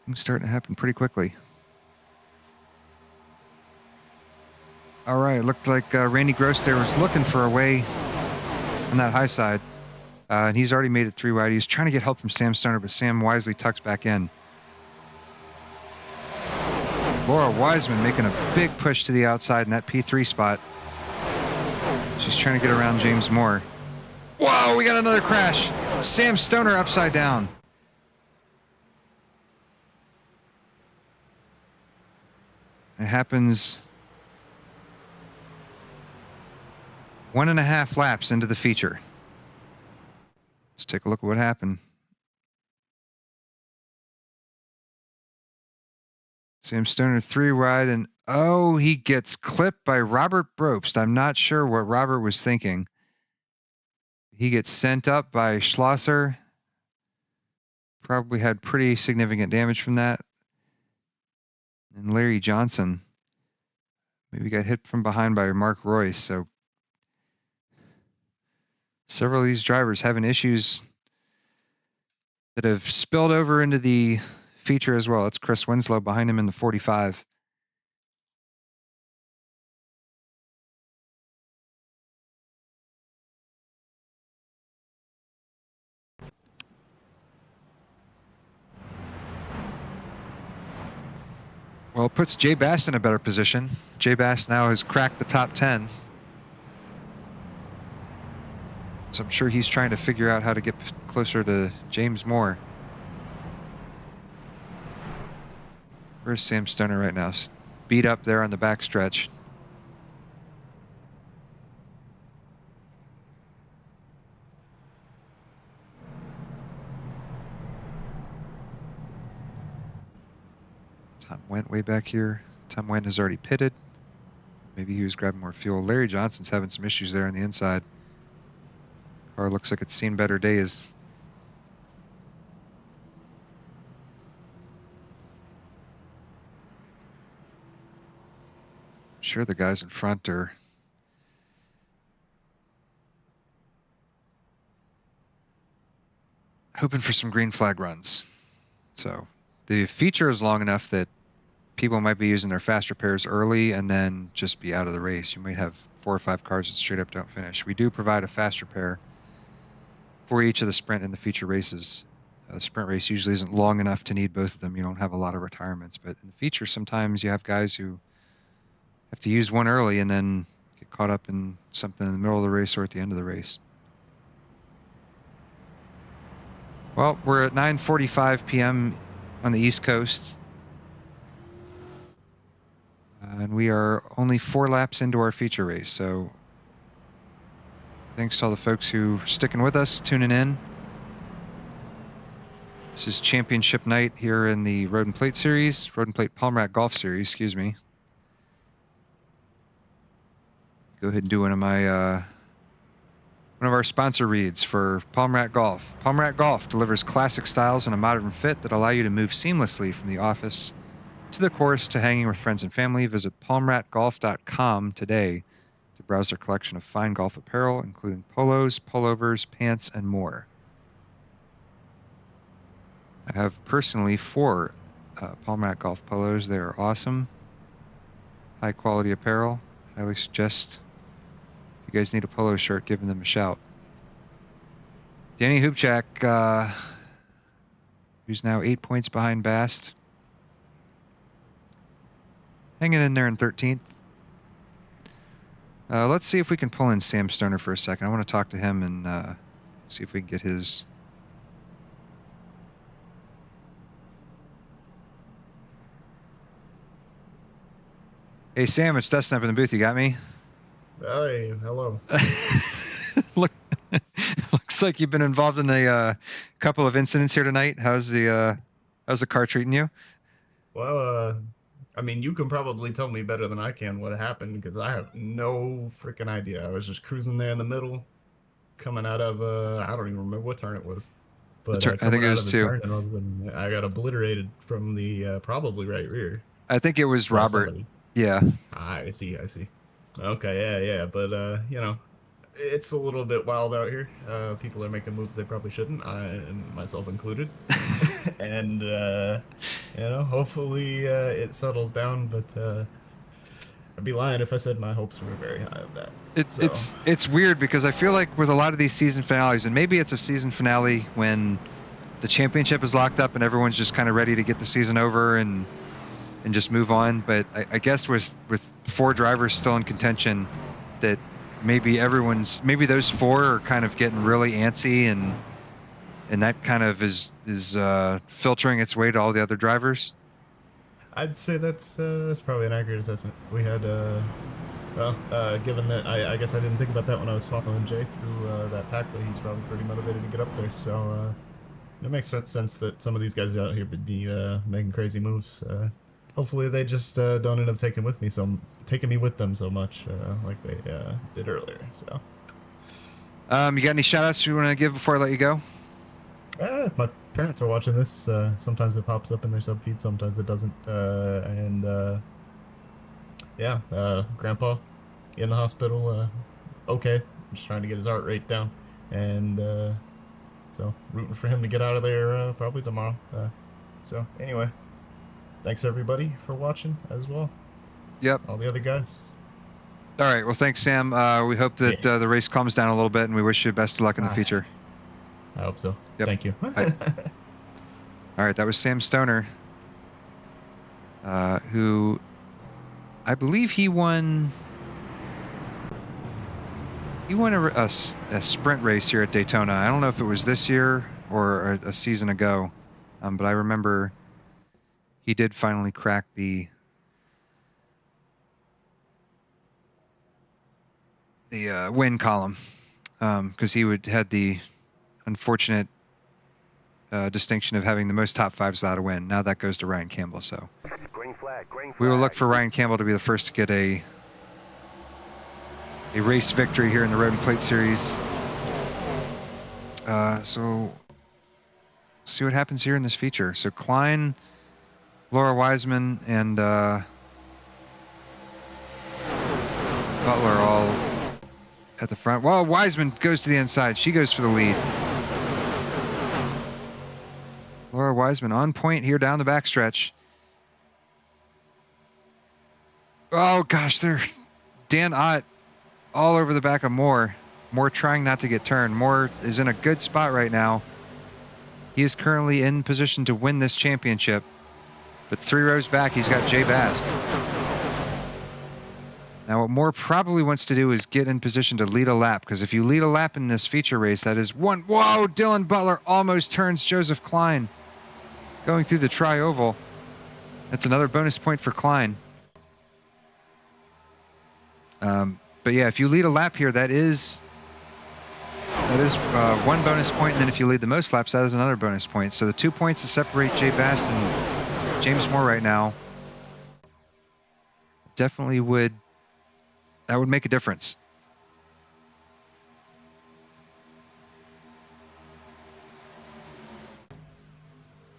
Things starting to happen pretty quickly. All right, looked like Randy Gross there was looking for a way on that high side. And he's already made it 3 wide. He's trying to get help from Sam Stoner, but Sam wisely tucks back in. Laura Wiseman making a big push to the outside in that P3 spot. She's trying to get around James Moore. Whoa, we got another crash. Sam Stoner upside down. It happens 1.5 laps into the feature. Let's take a look at what happened. Sam Stoner 3 wide, and oh, he gets clipped by Robert Brobst. I'm not sure what Robert was thinking. He gets sent up by Schlosser. Probably had pretty significant damage from that. And Larry Johnson maybe got hit from behind by Mark Royce. So several of these drivers having issues that have spilled over into the feature as well. It's Chris Winslow behind him in the 45. Well, it puts Jay Bass in a better position. Jay Bass now has cracked the top 10. So I'm sure he's trying to figure out how to get closer to James Moore. Where's Sam Stoner right now? Beat up there on the backstretch. Tom Went way back here. Tom Went has already pitted. Maybe he was grabbing more fuel. Larry Johnson's having some issues there on the inside. Car looks like it's seen better days. I'm sure the guys in front are hoping for some green flag runs. So the feature is long enough that people might be using their fast repairs early and then just be out of the race. You might have 4 or 5 cars that straight up don't finish. We do provide a fast repair for each of the sprint and the feature races. The sprint race usually isn't long enough to need both of them. You don't have a lot of retirements, but in the feature, sometimes you have guys who have to use one early and then get caught up in something in the middle of the race or at the end of the race. Well, we're at 9:45 p.m. on the East Coast. And we are only 4 laps into our feature race, so thanks to all the folks who are sticking with us, tuning in. This is championship night here in the Road and Plate Series, Road and Plate Palm Rat Golf Series, excuse me. Go ahead and do one of our sponsor reads for Palm Rat Golf. Palm Rat Golf delivers classic styles and a modern fit that allow you to move seamlessly from the office to the course to hanging with friends and family. Visit palmratgolf.com today to browse their collection of fine golf apparel, including polos, pullovers, pants, and more. I have personally 4 Palm Rat Golf polos. They are awesome. High quality apparel. Highly suggest if you guys need a polo shirt, giving them a shout. Danny Hubchak, who's now 8 points behind Bast. Hanging in there in 13th. Let's see if we can pull in Sam Stoner for a second. I want to talk to him and see if we can get his... Hey Sam, it's Dustin up in the booth. You got me? Hey, hello. Looks like you've been involved in a couple of incidents here tonight. How's the car treating you? Well, I mean, you can probably tell me better than I can what happened because I have no freaking idea. I was just cruising there in the middle, coming out of I don't even remember what turn it was. But I think it was 2. Turn, and all of a sudden I got obliterated from the probably right rear. I think it was Robert. Somebody. Yeah. I see. Okay, yeah, but you know, it's a little bit wild out here. People are making moves they probably shouldn't, and myself included. And hopefully it settles down. But I'd be lying if I said my hopes were very high of that. It's weird because I feel like with a lot of these season finales, and maybe it's a season finale when the championship is locked up and everyone's just kind of ready to get the season over and just move on. But I guess with 4 drivers still in contention, that maybe those 4 are kind of getting really antsy, and that kind of is filtering its way to all the other drivers. I'd say that's probably an accurate assessment. We had given that I guess I didn't think about that when I was following Jay through that pack, but he's probably pretty motivated to get up there. So it makes sense that some of these guys out here would be making crazy moves. Hopefully they just don't end up taking me with them so much like they did earlier. So. You got any shout-outs you want to give before I let you go? If my parents are watching this, sometimes it pops up in their sub feed, sometimes it doesn't. Grandpa in the hospital, okay, just trying to get his heart rate down, and so rooting for him to get out of there probably tomorrow. So anyway, thanks everybody for watching as well. Yep. All the other guys. All right. Well, thanks, Sam. We hope that the race calms down a little bit, and we wish you best of luck in the future. I hope so. Yep. Thank you. All right. That was Sam Stoner, who I believe he won a sprint race here at Daytona. I don't know if it was this year or a season ago, but I remember he did finally crack the win column, because he had the unfortunate distinction of having the most top 5s without a win. Now that goes to Ryan Campbell. So green flag. We will look for Ryan Campbell to be the first to get a race victory here in the Road and Plate Series. So see what happens here in this feature. So Klein, Laura Wiseman, and Butler all at the front. Well, Wiseman goes to the inside. She goes for the lead. Laura Wiseman on point here down the backstretch. Oh gosh, Dan Ott all over the back of Moore. Moore trying not to get turned. Moore is in a good spot right now. He is currently in position to win this championship. But 3 rows back, he's got Jay Bast. Now what Moore probably wants to do is get in position to lead a lap, because if you lead a lap in this feature race, that is one. Whoa, Dylan Butler almost turns Joseph Klein going through the tri-oval. That's another bonus point for Klein. But yeah, if you lead a lap here, that is 1 bonus point, and then if you lead the most laps, that is another bonus point. So the 2 points to separate Jay Bast and James Moore right now definitely would make a difference.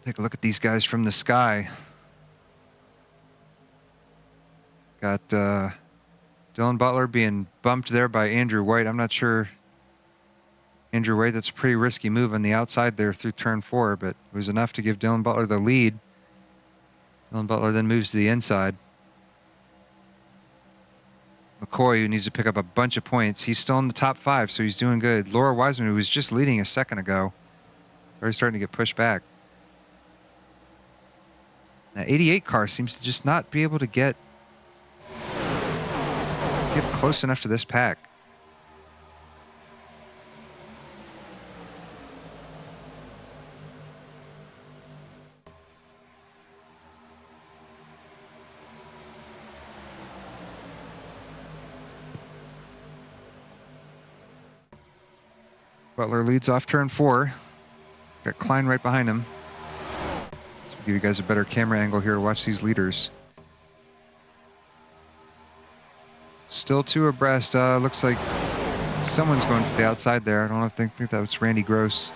Take a look at these guys from the sky. Got Dylan Butler being bumped there by Andrew White. I'm not sure, Andrew White, that's a pretty risky move on the outside there through turn 4, but it was enough to give Dylan Butler the lead. Dylan Butler then moves to the inside. McCoy, who needs to pick up a bunch of points, he's still in the top 5, so he's doing good. Laura Wiseman, who was just leading a second ago, already starting to get pushed back. That 88 car seems to just not be able to get close enough to this pack. Butler leads off turn 4. Got Klein right behind him. So give you guys a better camera angle here to watch these leaders. Still 2 abreast. Looks like someone's going for the outside there. I don't know if they think that was Randy Gross.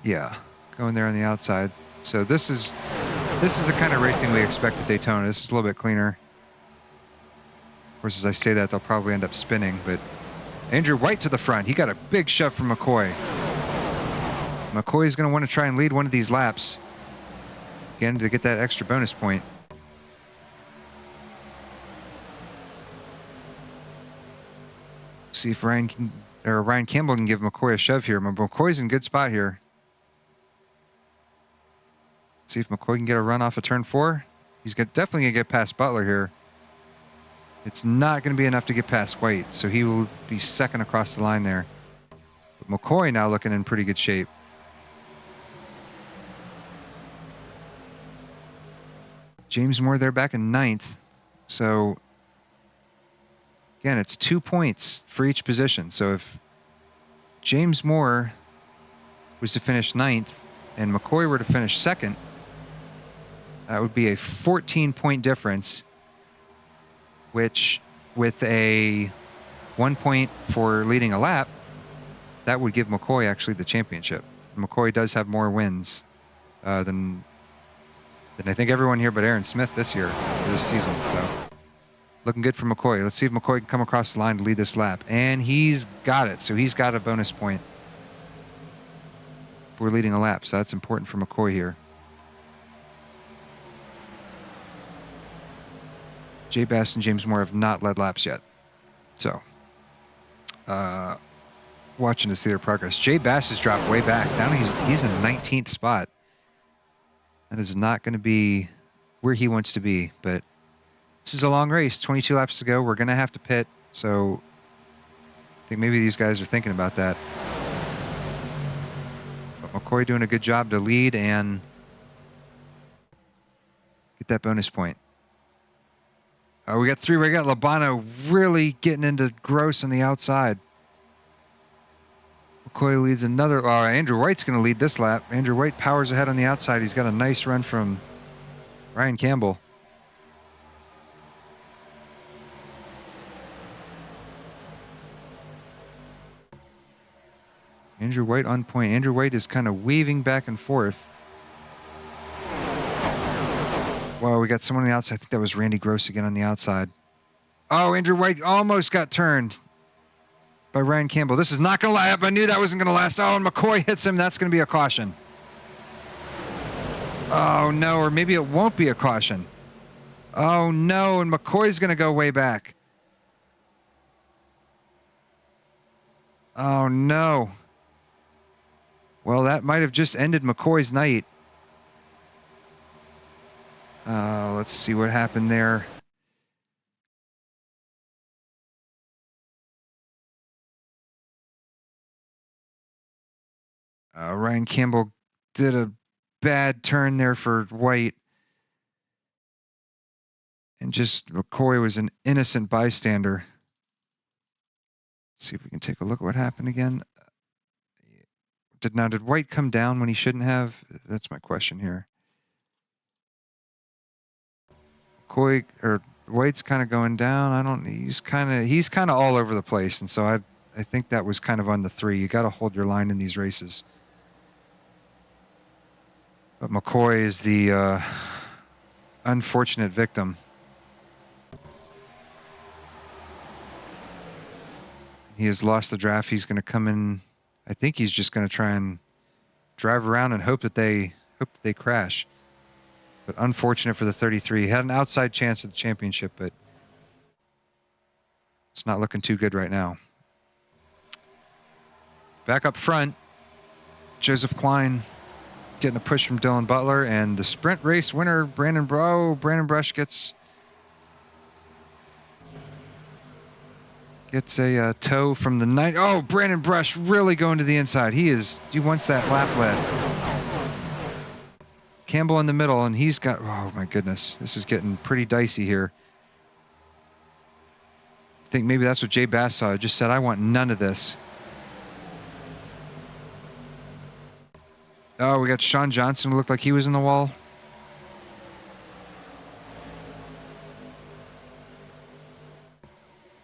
Yeah, going there on the outside. So this is the kind of racing we expect at Daytona. This is a little bit cleaner. course, as I say that, they'll probably end up spinning, but Andrew White to the front. He got a big shove from McCoy. McCoy's going to want to try and lead one of these laps. Again, to get that extra bonus point. See if Ryan Campbell can give McCoy a shove here. McCoy's in good spot here. See if McCoy can get a run off of turn 4. He's definitely going to get past Butler here. It's not going to be enough to get past White, so he will be second across the line there. But McCoy now looking in pretty good shape. James Moore there back in 9th. So, again, it's 2 points for each position. So if James Moore was to finish 9th and McCoy were to finish 2nd, that would be a 14-point difference, which with a 1 point for leading a lap, that would give McCoy actually the championship. McCoy does have more wins than I think everyone here but Aaron Smith this year, or this season. So looking good for McCoy. Let's see if McCoy can come across the line to lead this lap. And he's got it. So he's got a bonus point for leading a lap. So that's important for McCoy here. Jay Bass and James Moore have not led laps yet. So, watching to see their progress. Jay Bass has dropped way back. Now he's in 19th spot. That is not going to be where he wants to be. But this is a long race. 22 laps to go. We're going to have to pit. So, I think maybe these guys are thinking about that. But McCoy doing a good job to lead and get that bonus point. We got 3. We got Labano really getting into Gross on the outside. McCoy leads another. Oh, Andrew White's going to lead this lap. Andrew White powers ahead on the outside. He's got a nice run from Ryan Campbell. Andrew White on point. Andrew White is kind of weaving back and forth. Well, we got someone on the outside. I think that was Randy Gross again on the outside. Oh, Andrew White almost got turned by Ryan Campbell. This is not going to last. I knew that wasn't going to last. Oh, and McCoy hits him. That's going to be a caution. Oh, no, or maybe it won't be a caution. Oh, no, and McCoy's going to go way back. Oh, no. Well, that might have just ended McCoy's night. Let's see what happened there. Ryan Campbell did a bad turn there for White. And just McCoy was an innocent bystander. Let's see if we can take a look at what happened again. Did White come down when he shouldn't have? That's my question here. McCoy or White's kind of going down. He's kind of all over the place, and so I think that was kind of on the 3. You got to hold your line in these races. But McCoy is the unfortunate victim. He has lost the draft. He's going to come in. I think he's just going to try and drive around and hope that they crash. But unfortunate for the 33. He had an outside chance at the championship, but it's not looking too good right now. Back up front, Joseph Klein getting a push from Dylan Butler, and the sprint race winner, Brandon Brush gets a tow from the night. Oh, Brandon Brush really going to the inside. He wants that lap lead. Campbell in the middle, and he's got, oh my goodness, this is getting pretty dicey here. I think maybe that's what Jay Bass saw. Just said, I want none of this. Oh, we got Sean Johnson who looked like he was in the wall.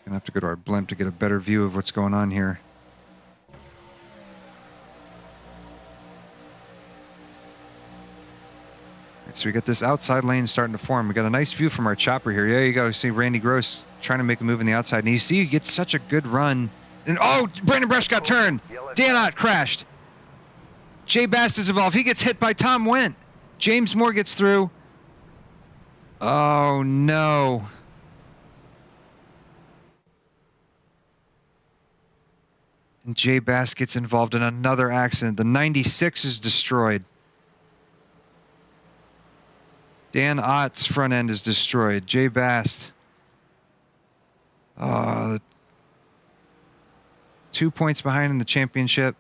Gonna have to go to our blimp to get a better view of what's going on here. So we got this outside lane starting to form. We got a nice view from our chopper here. There you go. See Randy Gross trying to make a move in the outside. And you see he gets such a good run. And oh, Brandon Brush got turned. Dan Ott crashed. Jay Bast is involved. He gets hit by Tom Wendt. James Moore gets through. Oh no. And Jay Bast gets involved in another accident. The 96 is destroyed. Dan Ott's front end is destroyed. Jay Bast. 2 points behind in the championship.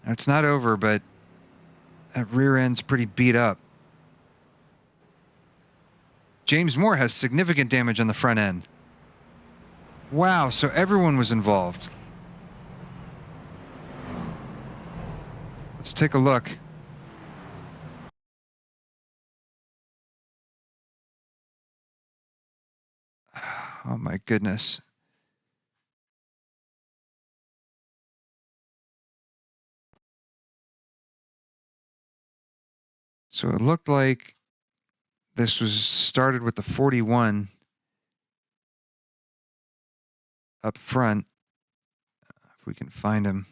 It's not over, but that rear end's pretty beat up. James Moore has significant damage on the front end. Wow, so everyone was involved. Let's take a look. Oh my goodness. So it looked like this was started with the 41 up front. If we can find him.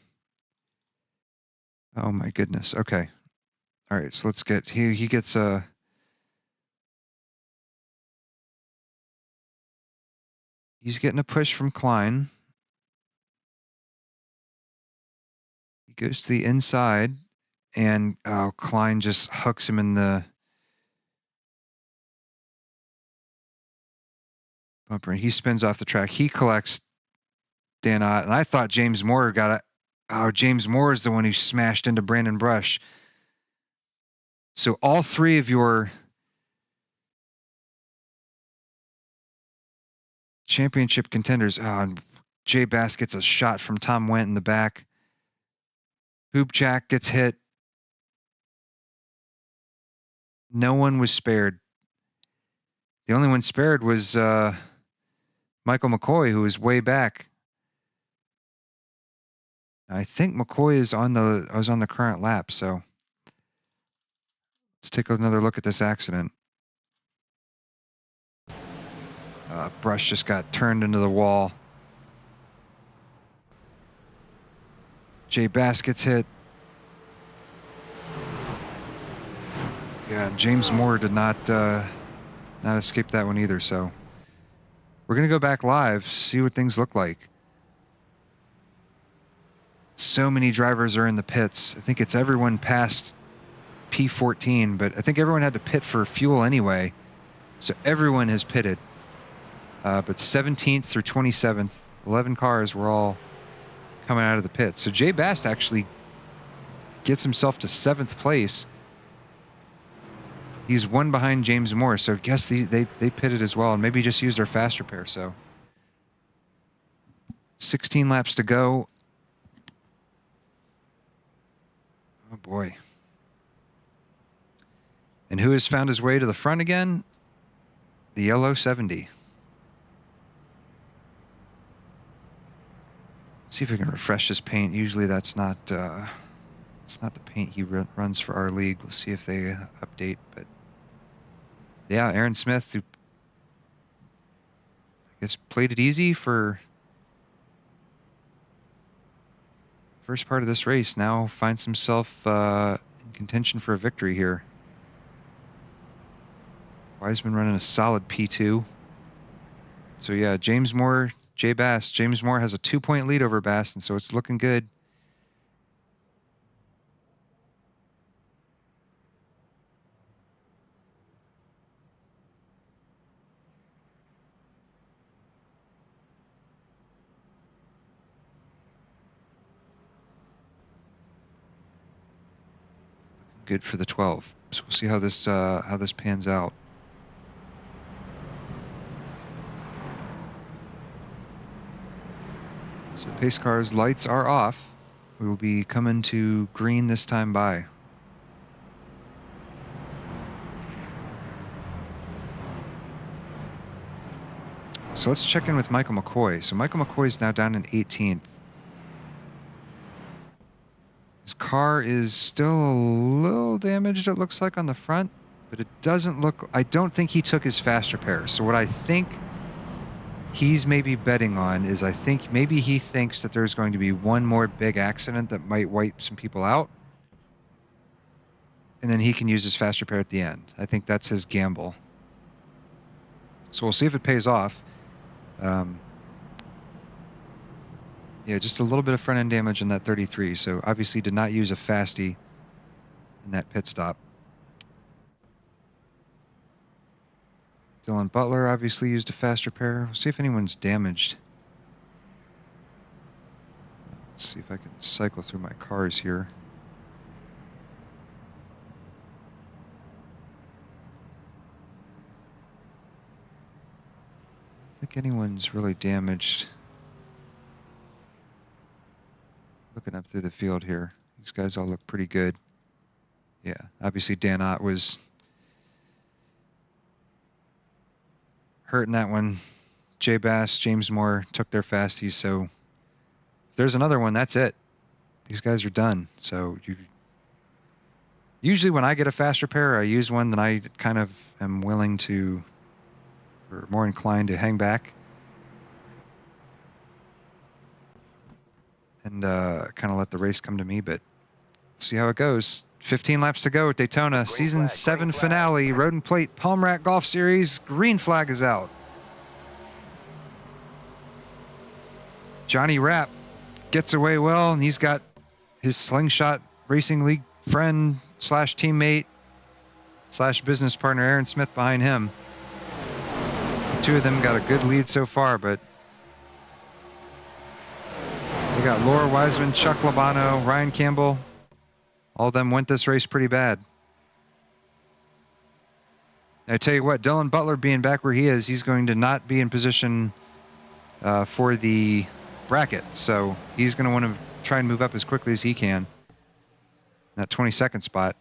Oh my goodness. Okay. All right, so let's get he gets a he's getting a push from Klein. He goes to the inside and Klein just hooks him in the bumper and he spins off the track. He collects Dan Ott, and I thought James Moore got it. Oh, James Moore is the one who smashed into Brandon Brush. So all three of your championship contenders. And Jay Bass gets a shot from Tom Wendt in the back. Hubchak gets hit. No one was spared. The only one spared was Michael McCoy, who was way back. I think McCoy is on the current lap, so let's take another look at this accident. Brush just got turned into the wall. Jay Bass gets hit. Yeah, James Moore did not escape that one either, so we're going to go back live, see what things look like. So many drivers are in the pits. I think it's everyone past P14, but I think everyone had to pit for fuel anyway. So everyone has pitted. But 17th through 27th, 11 cars were all coming out of the pit. So Jay Bast actually gets himself to 7th place. He's one behind James Moore, so I guess they pitted as well, and maybe just used their fast repair. So 16 laps to go. Oh boy. And who has found his way to the front again? The yellow 70. See if we can refresh his paint. Usually that's not it's not the paint he runs for our league. We'll see if they update. But yeah, Aaron Smith, who I guess played it easy for first part of this race, now finds himself in contention for a victory here. Wiseman running a solid P2. So yeah, James Moore, Jay Bass. James Moore has a 2-point lead over Bass, and so it's looking good. Good for the 12. So we'll see how this pans out. So pace car's lights are off. We will be coming to green this time by. So let's check in with Michael McCoy. So Michael McCoy is now down in 18th. His car is still a little damaged, it looks like, on the front, but it doesn't look... I don't think he took his fast repair. So what I think he's maybe betting on is I think maybe he thinks that there's going to be one more big accident that might wipe some people out. And then he can use his fast repair at the end. I think that's his gamble. So we'll see if it pays off. Yeah, just a little bit of front end damage on that 33. So obviously did not use a fastie in that pit stop. Dylan Butler obviously used a fast repair. We'll see if anyone's damaged. Let's see if I can cycle through my cars here. I don't think anyone's really damaged. Looking up through the field here. These guys all look pretty good. Yeah, obviously Dan Ott was hurt in that one. Jay Bass, James Moore took their fasties, so if there's another one, that's it. These guys are done. So usually when I get a fast repair, I use one that I kind of am willing to, or more inclined to hang back and kind of let the race come to me, but see how it goes. 15 laps to go at Daytona, season 7 finale, Road and Plate Palm Rat Golf Series. Green flag is out. Johnny Rapp gets away well, and he's got his Slingshot Racing League friend slash teammate slash business partner Aaron Smith behind him. The two of them got a good lead so far, but they got Laura Wiseman, Chuck Labano, Ryan Campbell. All of them went this race pretty bad. I tell you what, Dylan Butler being back where he is, he's going to not be in position for the bracket. So he's going to want to try and move up as quickly as he can. That 22nd spot.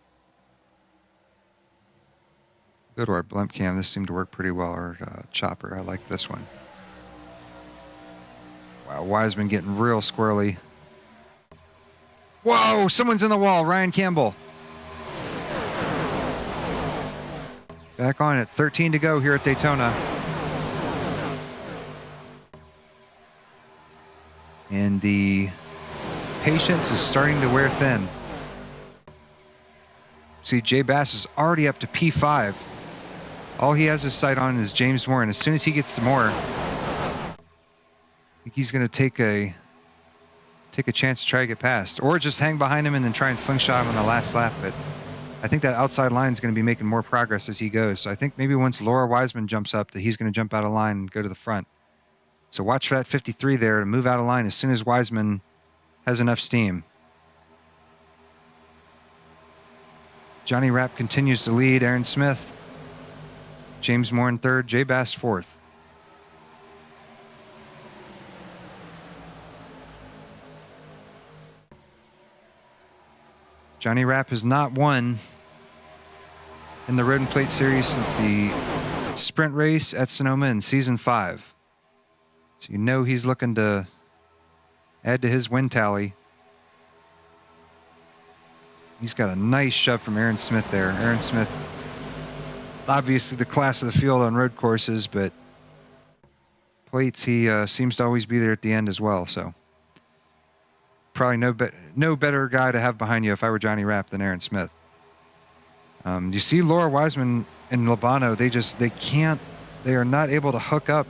Go to our blimp cam. This seemed to work pretty well. Our chopper. I like this one. Wow, Wiseman getting real squirrely. Whoa, someone's in the wall. Ryan Campbell. Back on it. 13 to go here at Daytona. And the patience is starting to wear thin. See, Jay Bass is already up to P5. All he has his sight on is James Moore, and as soon as he gets to Moore, I think he's going to take a chance to try to get past, or just hang behind him and then try and slingshot him on the last lap. But I think that outside line is going to be making more progress as he goes. So I think maybe once Laura Wiseman jumps up, that he's going to jump out of line and go to the front. So watch for that 53 there to move out of line as soon as Wiseman has enough steam. Johnny Rapp continues to lead. Aaron Smith, James Moore in third, Jay Bass fourth. Johnny Rapp has not won in the Road and Plate Series since the sprint race at Sonoma in season 5. So you know he's looking to add to his win tally. He's got a nice shove from Aaron Smith there. Aaron Smith, obviously the class of the field on road courses, but plates, he seems to always be there at the end as well. So probably no better guy to have behind you if I were Johnny Rapp than Aaron Smith. You see Laura Wiseman and Labano, they are not able to hook up.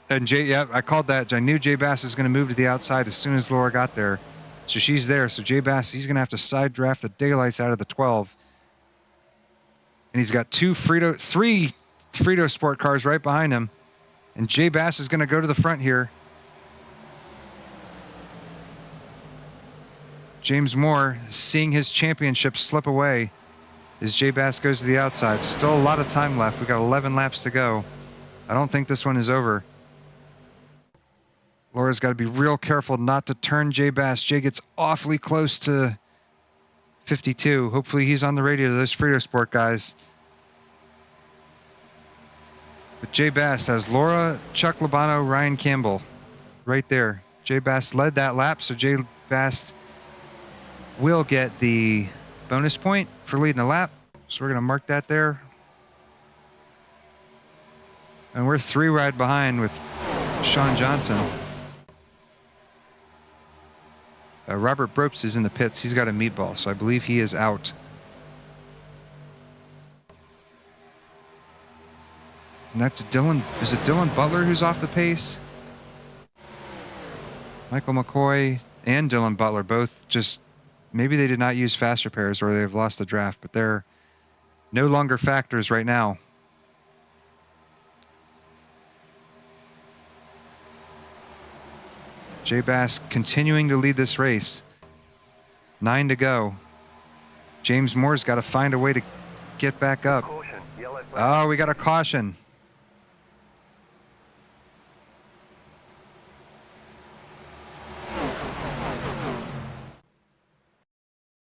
And I called that. I knew Jay Bass is going to move to the outside as soon as Laura got there. So she's there. So Jay Bass, he's going to have to side draft the daylights out of the 12. And he's got three Frito Sport cars right behind him. And Jay Bass is going to go to the front here. James Moore seeing his championship slip away as Jay Bass goes to the outside. Still a lot of time left. We got 11 laps to go. I don't think this one is over. Laura's got to be real careful not to turn Jay Bass. Jay gets awfully close to 52. Hopefully he's on the radio to those Frito Sport guys. But Jay Bass has Laura, Chuck Labano, Ryan Campbell right there. Jay Bass led that lap, so Jay Bass will get the bonus point for leading a lap. So we're going to mark that there. And we're 3 wide behind with Sean Johnson. Robert Brobst is in the pits. He's got a meatball, so I believe he is out. And that's Dylan. Is it Dylan Butler who's off the pace? Michael McCoy and Dylan Butler both just, maybe they did not use fast repairs or they've lost the draft, but they're no longer factors right now. Jay Bass continuing to lead this race. 9 to go. James Moore's got to find a way to get back up. Oh, we got a caution.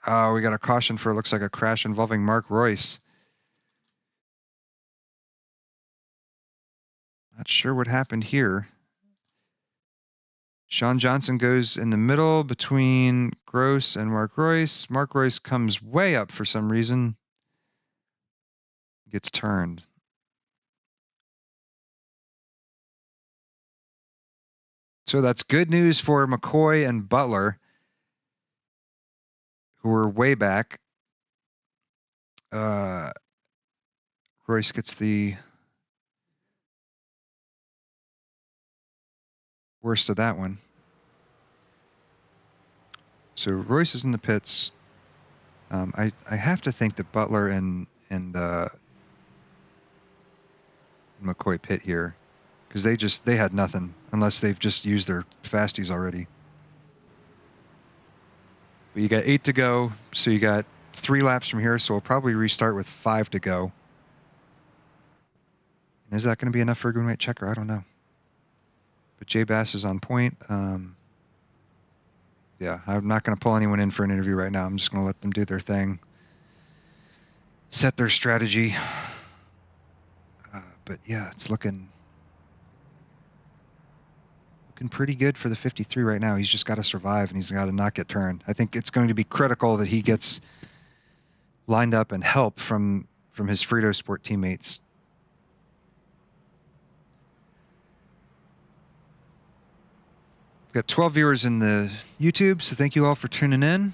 Oh, we got a caution for, it looks like a crash involving Mark Royce. Not sure what happened here. Sean Johnson goes in the middle between Gross and Mark Royce. Mark Royce comes way up for some reason. Gets turned. So that's good news for McCoy and Butler, who were way back. Royce gets the worst of that one. So Royce is in the pits. I have to think that Butler and McCoy pit here, because they had nothing unless they've just used their fasties already. But you got 8 to go, so you got 3 laps from here, so we'll probably restart with 5 to go. And is that going to be enough for a green white checker? I don't know. But Jay Bass is on point. Yeah, I'm not going to pull anyone in for an interview right now. I'm just going to let them do their thing, set their strategy. But yeah, it's looking pretty good for the 53 right now. He's just got to survive, and he's got to not get turned. I think it's going to be critical that he gets lined up and help from his Frito Sport teammates. We've got 12 viewers in the YouTube, so thank you all for tuning in.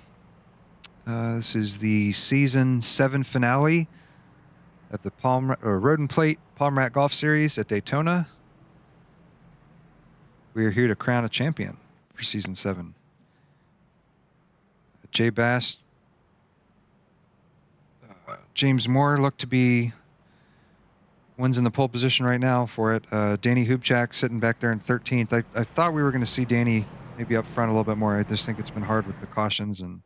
This is the season 7 finale of the Road and Plate Palm Rat Golf Series at Daytona. We are here to crown a champion for season 7. Jay Bass, James Moore look to be one's in the pole position right now for it. Danny Hubchak sitting back there in 13th. I thought we were going to see Danny maybe up front a little bit more. I just think it's been hard with the cautions, and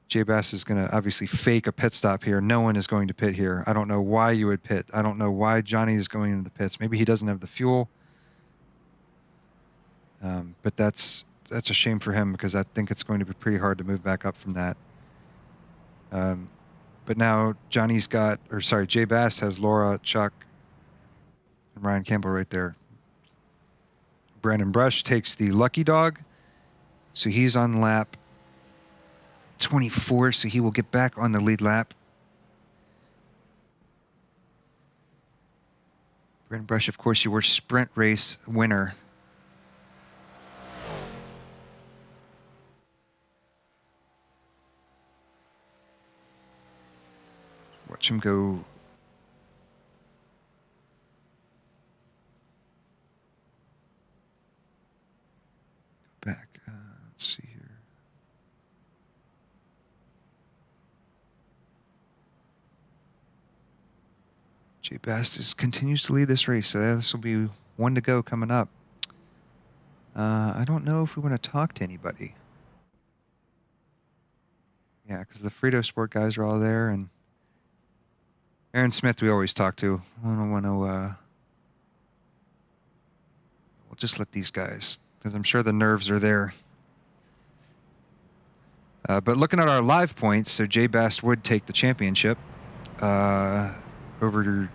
Jay Bass is going to obviously fake a pit stop here. No one is going to pit here. I don't know why you would pit. I don't know why Johnny is going into the pits. Maybe he doesn't have the fuel. But that's a shame for him, because I think it's going to be pretty hard to move back up from that. But now Jay Bass has Laura, Chuck, and Ryan Campbell right there. Brandon Brush takes the lucky dog, so he's on lap 24, so he will get back on the lead lap. Brandon Brush, of course, your sprint race winner. Watch him go. Back. Let's see here. Jay Bass continues to lead this race, so this will be 1 to go coming up. I don't know if we want to talk to anybody. Yeah, because the Frito Sport guys are all there, and Aaron Smith we always talk to. I don't want to. We'll just let these guys, because I'm sure the nerves are there. But looking at our live points, so Jay Bass would take the championship over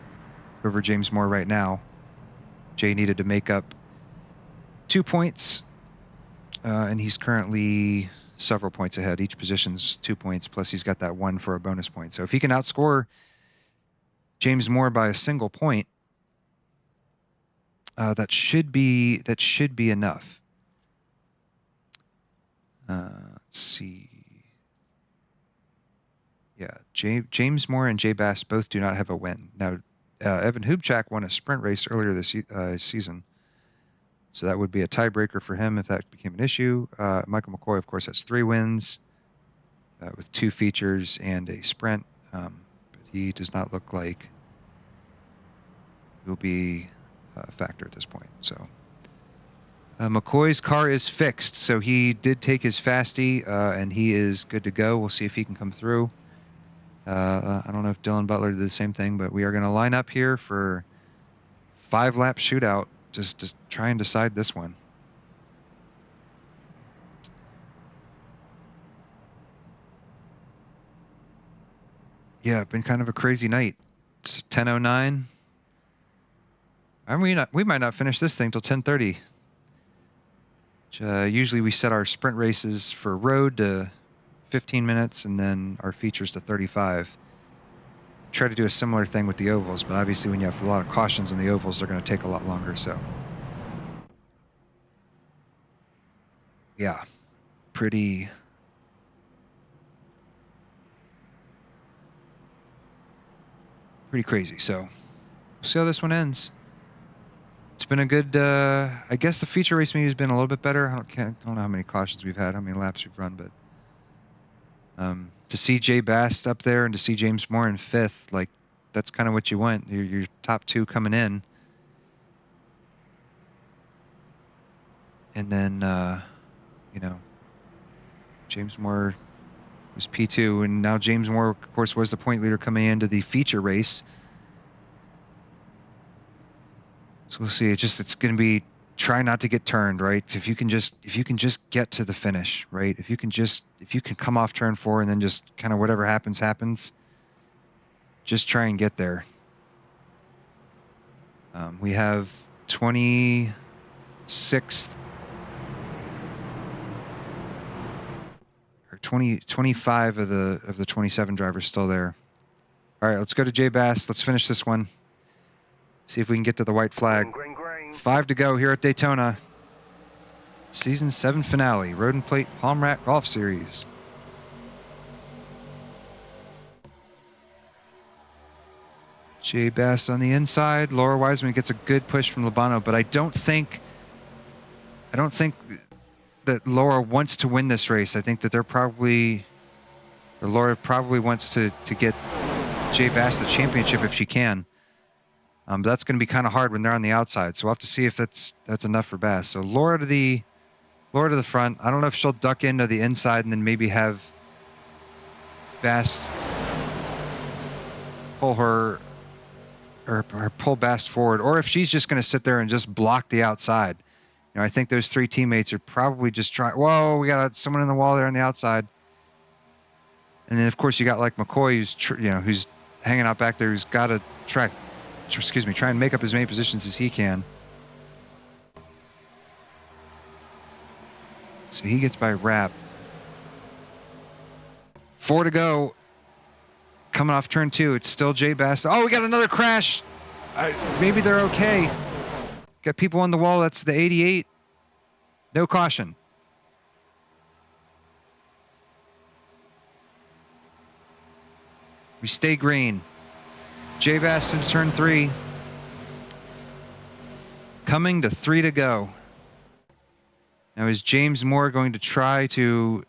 James Moore right now. Jay needed to make up 2 points, and he's currently several points ahead. Each position's 2 points, plus he's got that 1 for a bonus point. So if he can outscore James Moore by a single point, that should be enough. Let's see. Yeah, James Moore and Jay Bass both do not have a win. Now, Evan Hubchak won a sprint race earlier this season, so that would be a tiebreaker for him if that became an issue. Michael McCoy, of course, has 3 wins with 2 features and a sprint, but he does not look like he'll be a factor at this point. So McCoy's car is fixed, so he did take his fasty, and he is good to go. We'll see if he can come through. I don't know if Dylan Butler did the same thing, but we are going to line up here for 5-lap shootout just to try and decide this one. Yeah, been kind of a crazy night. It's 10:09. We might not finish this thing till 10:30. Usually we set our sprint races for road to 15 minutes and then our features to 35. Try to do a similar thing with the ovals, but obviously when you have a lot of cautions in the ovals, they're going to take a lot longer. So yeah, pretty crazy. So we'll see how this one ends. It's been a good, I guess the feature race maybe has been a little bit better. I don't know how many cautions we've had, how many laps we've run, but to see Jay Bass up there and to see James Moore in 5th, like that's kind of what you want. Your top 2 coming in, and then you know, James Moore was P2, and now James Moore, of course, was the point leader coming into the feature race. So we'll see. It's going to be try not to get turned, right? If you can just get to the finish, right? If you can come off turn 4 and then just kind of whatever happens. Just try and get there. We have 26th. Or 25 of the 27 drivers still there. All right, let's go to Jay Bass. Let's finish this one. See if we can get to the white flag. 5 to go here at Daytona. Season 7 finale, Road and Plate Palm Rat Golf Series. Jay Bass on the inside. Laura Wiseman gets a good push from Labano, but I don't think that Laura wants to win this race. I think that Laura probably wants to get Jay Bass the championship if she can. But that's going to be kind of hard when they're on the outside. So we'll have to see if that's enough for Bass. So Laura to the front. I don't know if she'll duck into the inside and then maybe have Bass pull her or pull Bass forward, or if she's just going to sit there and just block the outside. You know, I think those 3 teammates are probably just trying. Whoa, we got someone in the wall there on the outside. And then of course you got like McCoy, who's hanging out back there, who's got to try and make up as many positions as he can. So he gets by Rapp. 4 to go. Coming off turn 2, it's still Jay Bass. Oh, we got another crash. Maybe they're okay. Got people on the wall. That's the 88. No caution. We stay green. Jay Bass into turn 3. Coming to 3 to go. Now is James Moore going to try to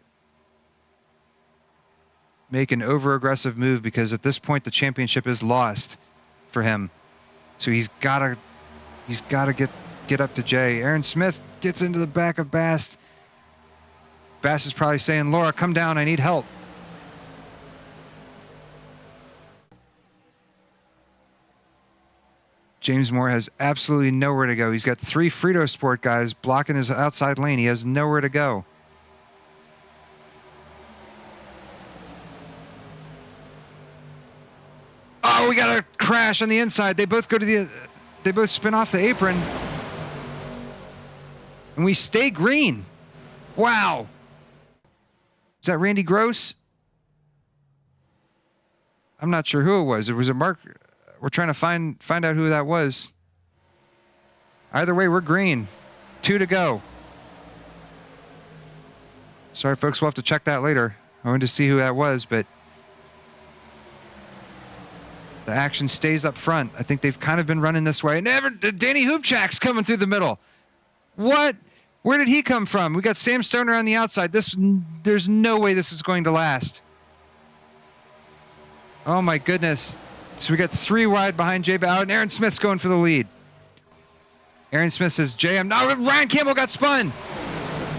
make an over-aggressive move, because at this point the championship is lost for him. So he's got to get up to Jay. Aaron Smith gets into the back of Bass. Bass is probably saying, "Laura, come down, I need help." James Moore has absolutely nowhere to go. He's got 3 Frito Sport guys blocking his outside lane. He has nowhere to go. Oh, we got a crash on the inside. They both spin off the apron. And we stay green. Wow. that Randy Gross? I'm not sure who it was. It was a Mark. We're trying to find out who that was. Either way, we're green. 2 to go. Sorry, folks. We'll have to check that later. I wanted to see who that was, but the action stays up front. I think they've kind of been running this way. Danny Hoopchak's coming through the middle. What? Where did he come from? We got Sam Stoner on the outside. There's no way this is going to last. Oh my goodness. So we got 3 wide behind Jay Bauer, and Aaron Smith's going for the lead. Aaron Smith says, JM. No, Ryan Campbell got spun.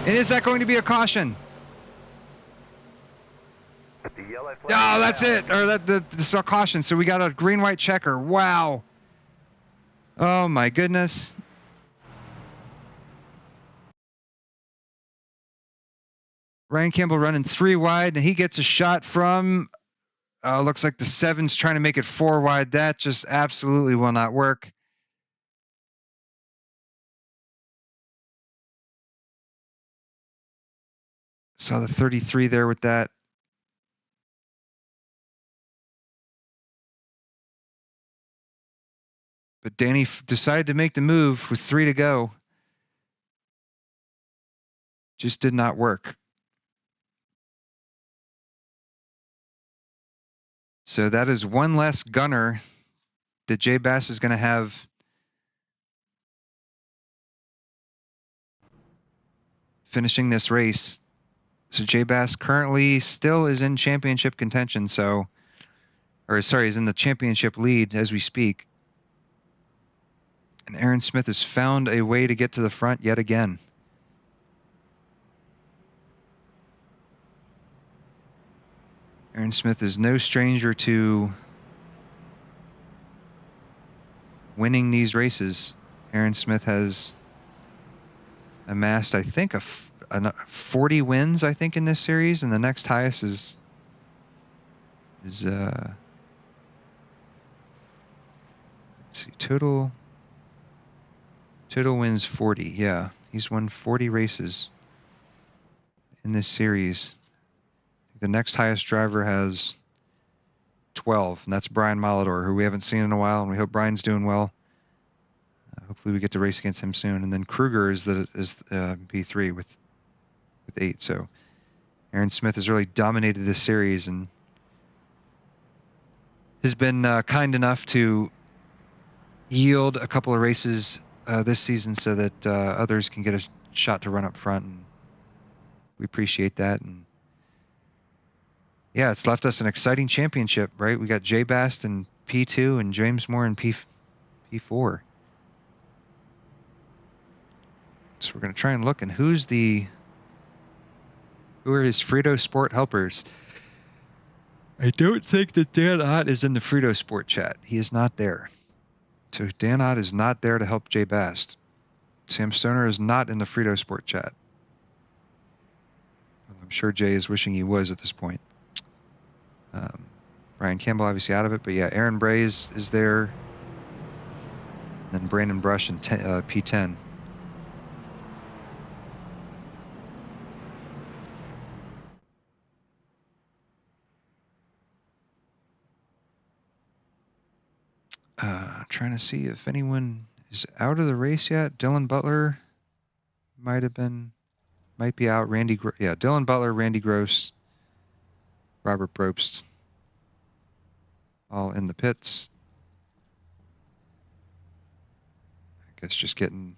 And is that going to be a caution? Oh, that's it. Or that's a caution. So we got a green-white checker. Wow. Oh my goodness. Ryan Campbell running 3 wide, and he gets a shot from, looks like the 7's trying to make it 4 wide. That just absolutely will not work. Saw the 33 there with that. But Danny decided to make the move with 3 to go. Just did not work. So that is one less gunner that Jay Bass is going to have finishing this race. So Jay Bass currently still is in championship contention. Is in the championship lead as we speak. And Aaron Smith has found a way to get to the front yet again. Aaron Smith is no stranger to winning these races. Aaron Smith has amassed, I think, 40 wins, I think, in this series, and the next highest is let's see, total wins 40. Yeah, he's won 40 races in this series. The next highest driver has 12, and that's Brian Molidor, who we haven't seen in a while, and we hope Brian's doing well. Hopefully we get to race against him soon. And then Kruger is B3 with 8. So Aaron Smith has really dominated this series and has been kind enough to yield a couple of races this season so that others can get a shot to run up front. And we appreciate that. And yeah, it's left us an exciting championship, right? We got Jay Bast in P2 and James Moore in P4. So we're going to try and look, and who are his Frito Sport helpers? I don't think that Dan Ott is in the Frito Sport chat. He is not there. So Dan Ott is not there to help Jay Bast. Sam Stoner is not in the Frito Sport chat. I'm sure Jay is wishing he was at this point. Brian Campbell obviously out of it, but yeah, Aaron Braze is there. And then Brandon Brush in P10. Trying to see if anyone is out of the race yet. Dylan Butler might be out. Dylan Butler, Randy Gross, Robert Probst, all in the pits. I guess just getting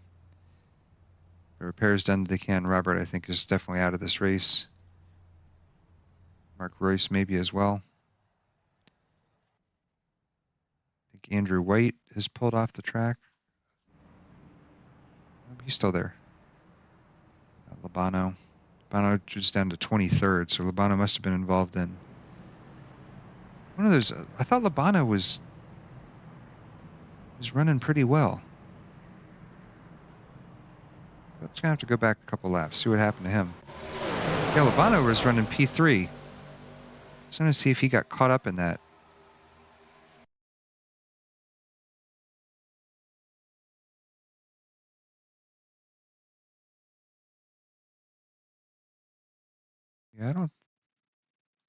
the repairs done that they can. Robert, I think, is definitely out of this race. Mark Royce maybe as well. I think Andrew White has pulled off the track. He's still there. Labano was down to 23rd, so Labano must have been involved in one of those. I thought Labano was running pretty well. Let's gonna have to go back a couple laps, see what happened to him. Yeah, Labano was running P3. So I'm gonna see if he got caught up in that. Yeah,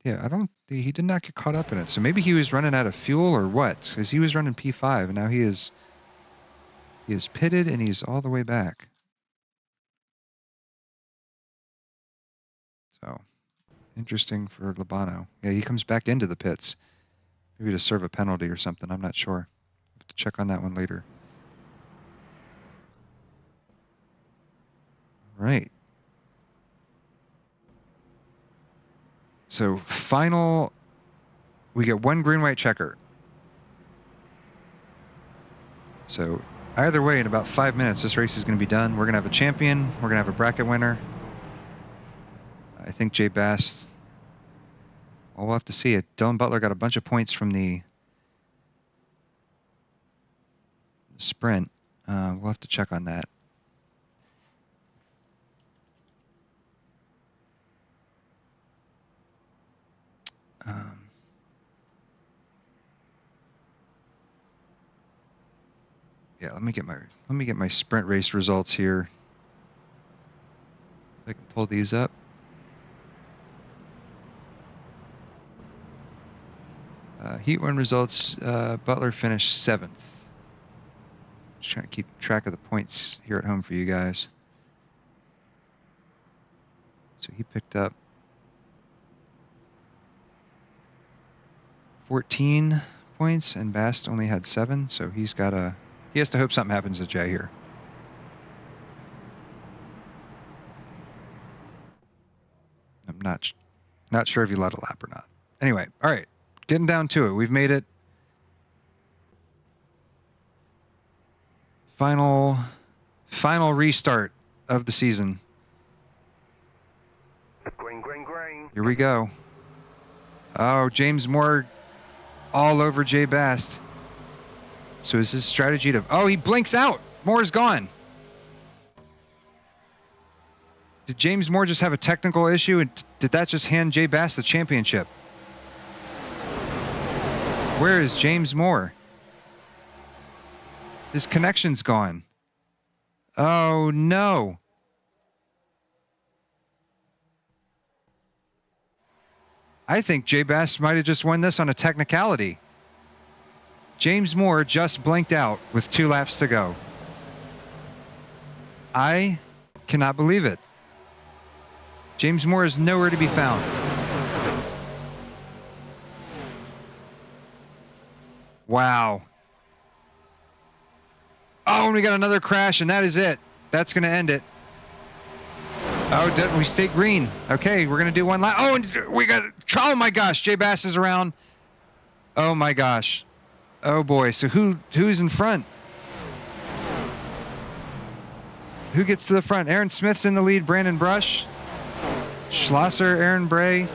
Yeah, he did not get caught up in it. So maybe he was running out of fuel or what? Because he was running P5 and now he is pitted and he's all the way back. So interesting for Labano. Yeah, he comes back into the pits. Maybe to serve a penalty or something. I'm not sure. Have to check on that one later. Right. So we get one green-white checker. So either way, in about 5 minutes, this race is going to be done. We're going to have a champion. We're going to have a bracket winner. I think Jay Bass. Well, we'll have to see it. Dylan Butler got a bunch of points from the sprint. We'll have to check on that. Yeah, let me get my sprint race results here. If I can pull these up. Heat 1 results, Butler finished 7th. Just trying to keep track of the points here at home for you guys. So he picked up 14 points and Bast only had 7, so he has to hope something happens to Jay here. I'm not sure if he led a lap or not. Anyway, all right, getting down to it. We've made it. Final restart of the season. Green. Here we go. Oh, James Moore all over Jay Bast. So is his strategy to... Oh, he blinks out. Moore's gone. Did James Moore just have a technical issue? And did that just hand Jay Bast the championship? Where is James Moore? His connection's gone. Oh, no. I think Jay Bast might have just won this on a technicality. James Moore just blinked out with 2 laps to go. I cannot believe it. James Moore is nowhere to be found. Wow. Oh, and we got another crash, and that is it. That's going to end it. Oh, we stayed green. Okay, we're going to do one lap. Oh, and we got... Oh, my gosh. Jay Bass is around. Oh, my gosh. Oh, boy. So who's in front? Who gets to the front? Aaron Smith's in the lead. Brandon Brush. Schlosser, Aaron Bray.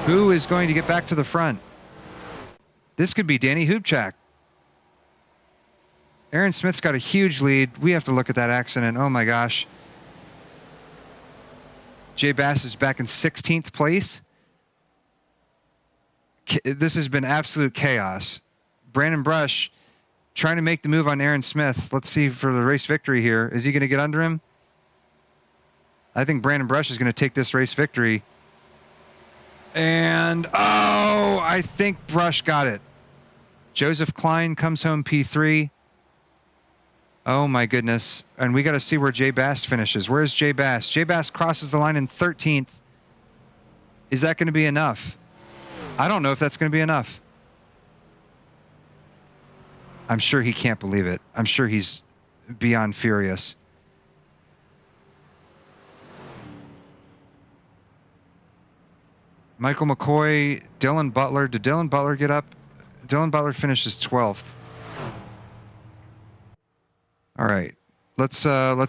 Who is going to get back to the front? This could be Danny Hubchak. Aaron Smith's got a huge lead. We have to look at that accident. Oh my gosh. Jay Bass is back in 16th place. This has been absolute chaos. Brandon Brush trying to make the move on Aaron Smith. Let's see for the race victory here. Is he going to get under him? I think Brandon Brush is going to take this race victory. And, oh, I think Brush got it. Joseph Klein comes home P3. Oh my goodness. And we got to see where Jay Bass finishes. Where's Jay Bass? Jay Bass crosses the line in 13th. Is that going to be enough? I don't know if that's going to be enough. I'm sure he can't believe it. I'm sure he's beyond furious. Michael McCoy, Dylan Butler. Did Dylan Butler get up? Dylan Butler finishes 12th. All right, let's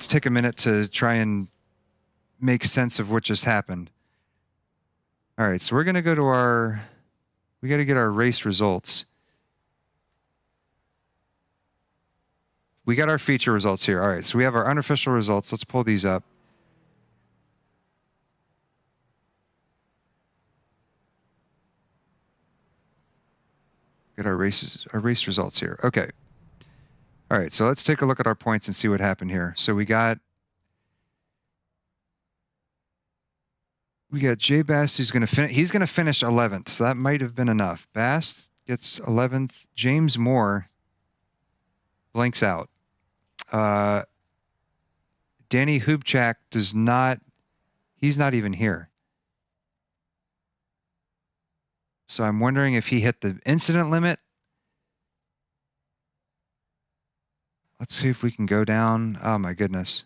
take a minute to try and make sense of what just happened. All right, so we're gonna go to we got to get our race results. We got our feature results here. All right, so we have our unofficial results. Let's pull these up. Get our race results here. Okay. All right, so let's take a look at our points and see what happened here. So we got We got Jay Bast who's going to finish. He's going to finish 11th, so that might have been enough. Bast gets 11th. James Moore blinks out. Danny Hubchak does not. He's not even here. So I'm wondering if he hit the incident limit. Let's see if we can go down. Oh my goodness.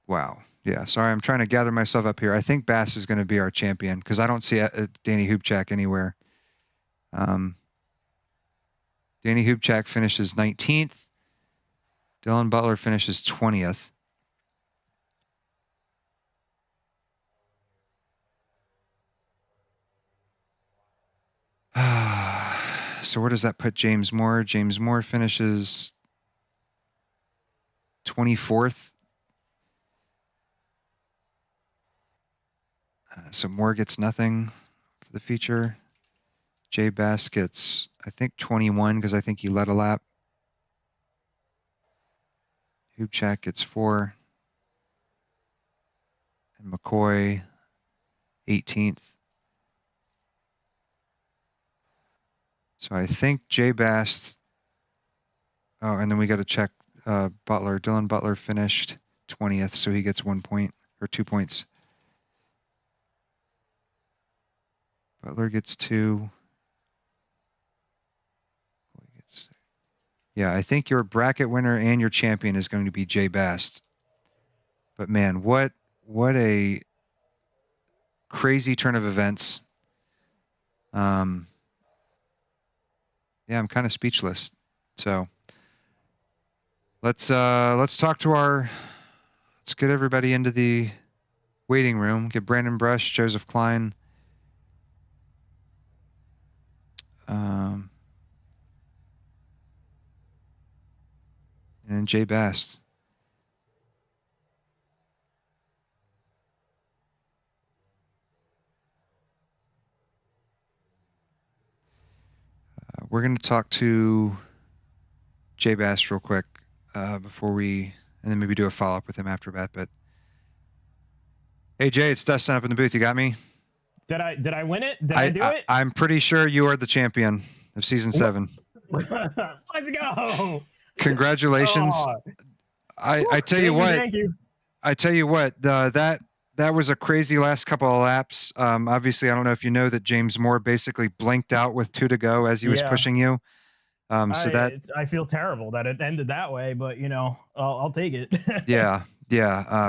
Wow. Yeah, sorry, I'm trying to gather myself up here. I think Bass is going to be our champion because I don't see Danny Hubchak anywhere. Danny Hubchak finishes 19th. Dylan Butler finishes 20th. So where does that put James Moore? James Moore finishes 24th. So Moore gets nothing for the feature. Jay Bass gets, I think, 21 because I think he led a lap. Hubchak gets 4. And McCoy 18th. So I think Jay Bass. Oh, and then we got to check Butler. Dylan Butler finished 20th, so he gets 1 point or 2 points. Butler gets 2. Yeah, I think your bracket winner and your champion is going to be Jay Bast. But man, what a crazy turn of events. Yeah, I'm kind of speechless. So let's talk to let's get everybody into the waiting room. Get Brandon Brush, Joseph Klein. And Jay Bast. We're going to talk to Jay Bast real quick before and then maybe do a follow-up with him after that. But hey, Jay, it's Dustin up in the booth. You got me? Did I win it? Did I do it? I'm pretty sure you are the champion of season 7. Let's go! Congratulations. Oh. I tell you what. Thank you. I tell you what. That was a crazy last couple of laps. Obviously, I don't know if you know that James Moore basically blinked out with 2 to go as he was pushing you. I feel terrible that it ended that way, but you know, I'll take it. yeah.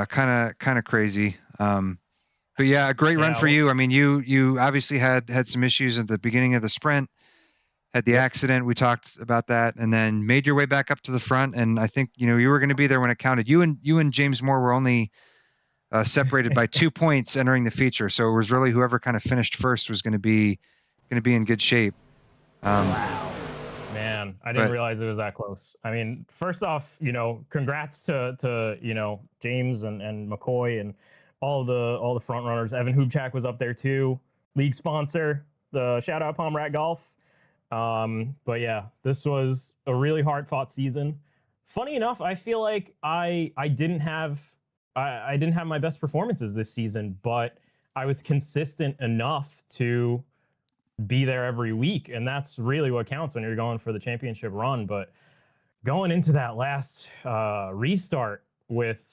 Kind of crazy. But yeah, a great run for you. I mean, you obviously had some issues at the beginning of the sprint. Had the accident. We talked about that, and then made your way back up to the front. And I think you were going to be there when it counted. You and James Moore were only separated by 2 points entering the feature. So it was really whoever kind of finished first was going to be in good shape. Wow. Man, I didn't realize it was that close. I mean, first off, congrats to James and McCoy and all the front runners. Evan Hubchak was up there too, league sponsor. The shout out Palm Rat Golf. But yeah, this was a really hard fought season. Funny enough, I feel like I didn't have my best performances this season, but I was consistent enough to be there every week, and that's really what counts when you're going for the championship run. But going into that last restart with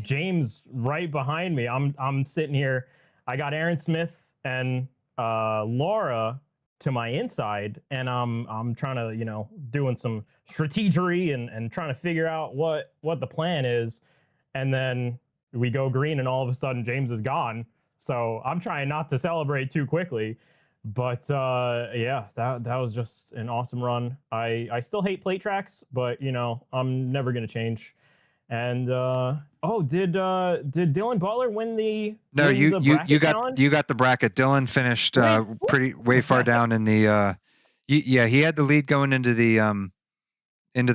James right behind me, I'm sitting here. I got Aaron Smith and Laura to my inside, and I'm trying to doing some strategery and trying to figure out what the plan is, and then we go green, and all of a sudden James is gone. So I'm trying not to celebrate too quickly. But yeah, that was just an awesome run. I still hate plate tracks, but I'm never gonna change. And did Dylan Butler win the? No, you challenge? You got the bracket. Dylan finished way far down in the. He had the lead going into the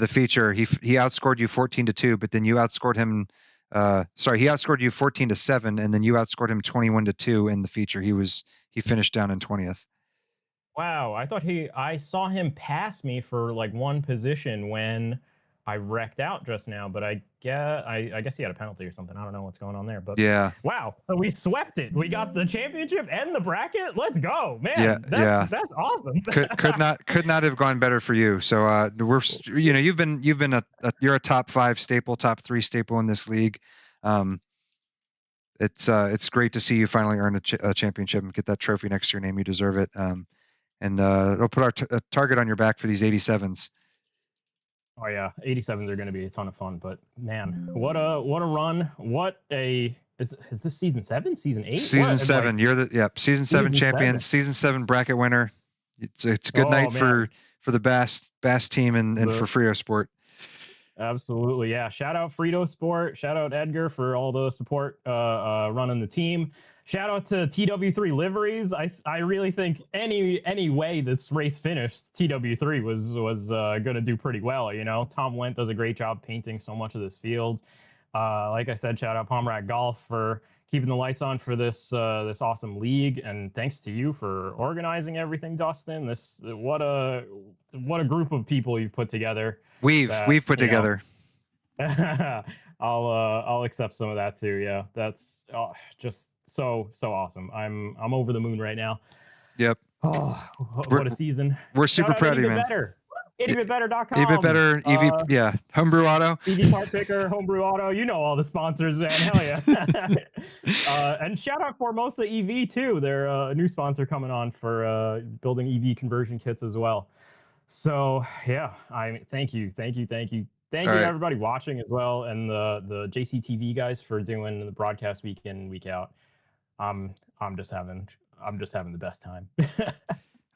feature. He outscored you 14-2, but then you outscored him. He outscored you 14-7, and then you outscored him 21-2 in the feature. He finished down in 20th. Wow, I saw him pass me for like one position when I wrecked out just now, but I guess he had a penalty or something. I don't know what's going on there, but Yeah. wow, so we swept it. We got the championship and the bracket. Let's go, man. Yeah, That's awesome. could not have gone better for you. So you've been you're a top 5 staple, top 3 staple in this league. It's great to see you finally earn a championship and get that trophy next to your name. You deserve it. And it'll put a target on your back for these 87s. Oh yeah, 87s are going to be a ton of fun. But man, what a run! Is this season 7, season 8? Season 7. You're the season 7 champion, 7. season 7 bracket winner. It's a good night man. for the Bass team and for Frito Sport. Absolutely, yeah. Shout out Frito Sport. Shout out Edgar for all the support running the team. Shout out to TW3 Liveries. I really think any way this race finished, TW3 was going to do pretty well. You know, Tom Wendt does a great job painting so much of this field. Like I said, shout out Pomrat Golf for keeping the lights on for this awesome league, and thanks to you for organizing everything, Dustin. What a group of people you've put together. We've put together. I'll accept some of that too. Yeah, that's just so awesome. I'm over the moon right now. Yep. Oh, what a season. We're super proud of you, man. AnyBitBetter.com. AnyBitBetter, EV, Homebrew Auto. EV Part Picker, Homebrew Auto. You know all the sponsors, man. Hell yeah. And shout out Formosa EV too. They're a new sponsor coming on for building EV conversion kits as well. So yeah, thank you to everybody watching as well, and the JCTV guys for doing the broadcast week in and week out. I'm just having the best time.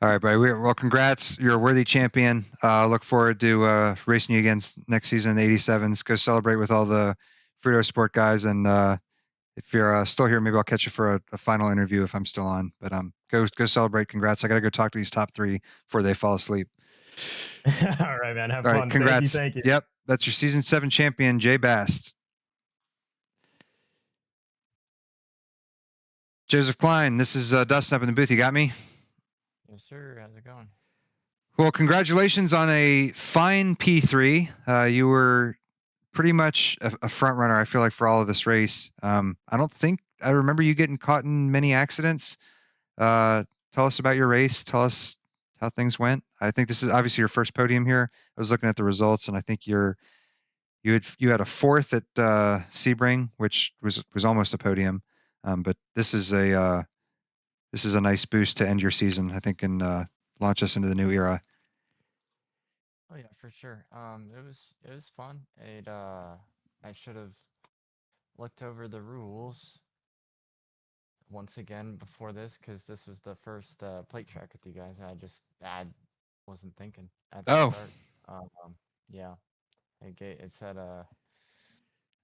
All right, buddy. Well, congrats. You're a worthy champion. Look forward to racing you again next season in the 87s. Go celebrate with all the Frito Sport guys, and if you're still here, maybe I'll catch you for a final interview if I'm still on. But go celebrate. Congrats. I gotta go talk to these top 3 before they fall asleep. All right, man. Have fun. Right, congrats. Thank you. Yep, that's your season 7 champion, Jay Bast. Joseph Klein, this is Dustin up in the booth. You got me? Yes, sir. How's it going? Well, congratulations on a fine P3. You were pretty much a front runner, I feel like, for all of this race. I don't think I remember you getting caught in many accidents. Tell us about your race. Tell us how things went. I think this is obviously your first podium here. I was looking at the results, and I think you had a 4th at Sebring, which was almost a podium. But this is a nice boost to end your season, I think, and launch us into the new era. Oh yeah, for sure. It was fun. I should have looked over the rules once again before this, because this was the first plate track with you guys. I wasn't thinking at the start. Yeah, it said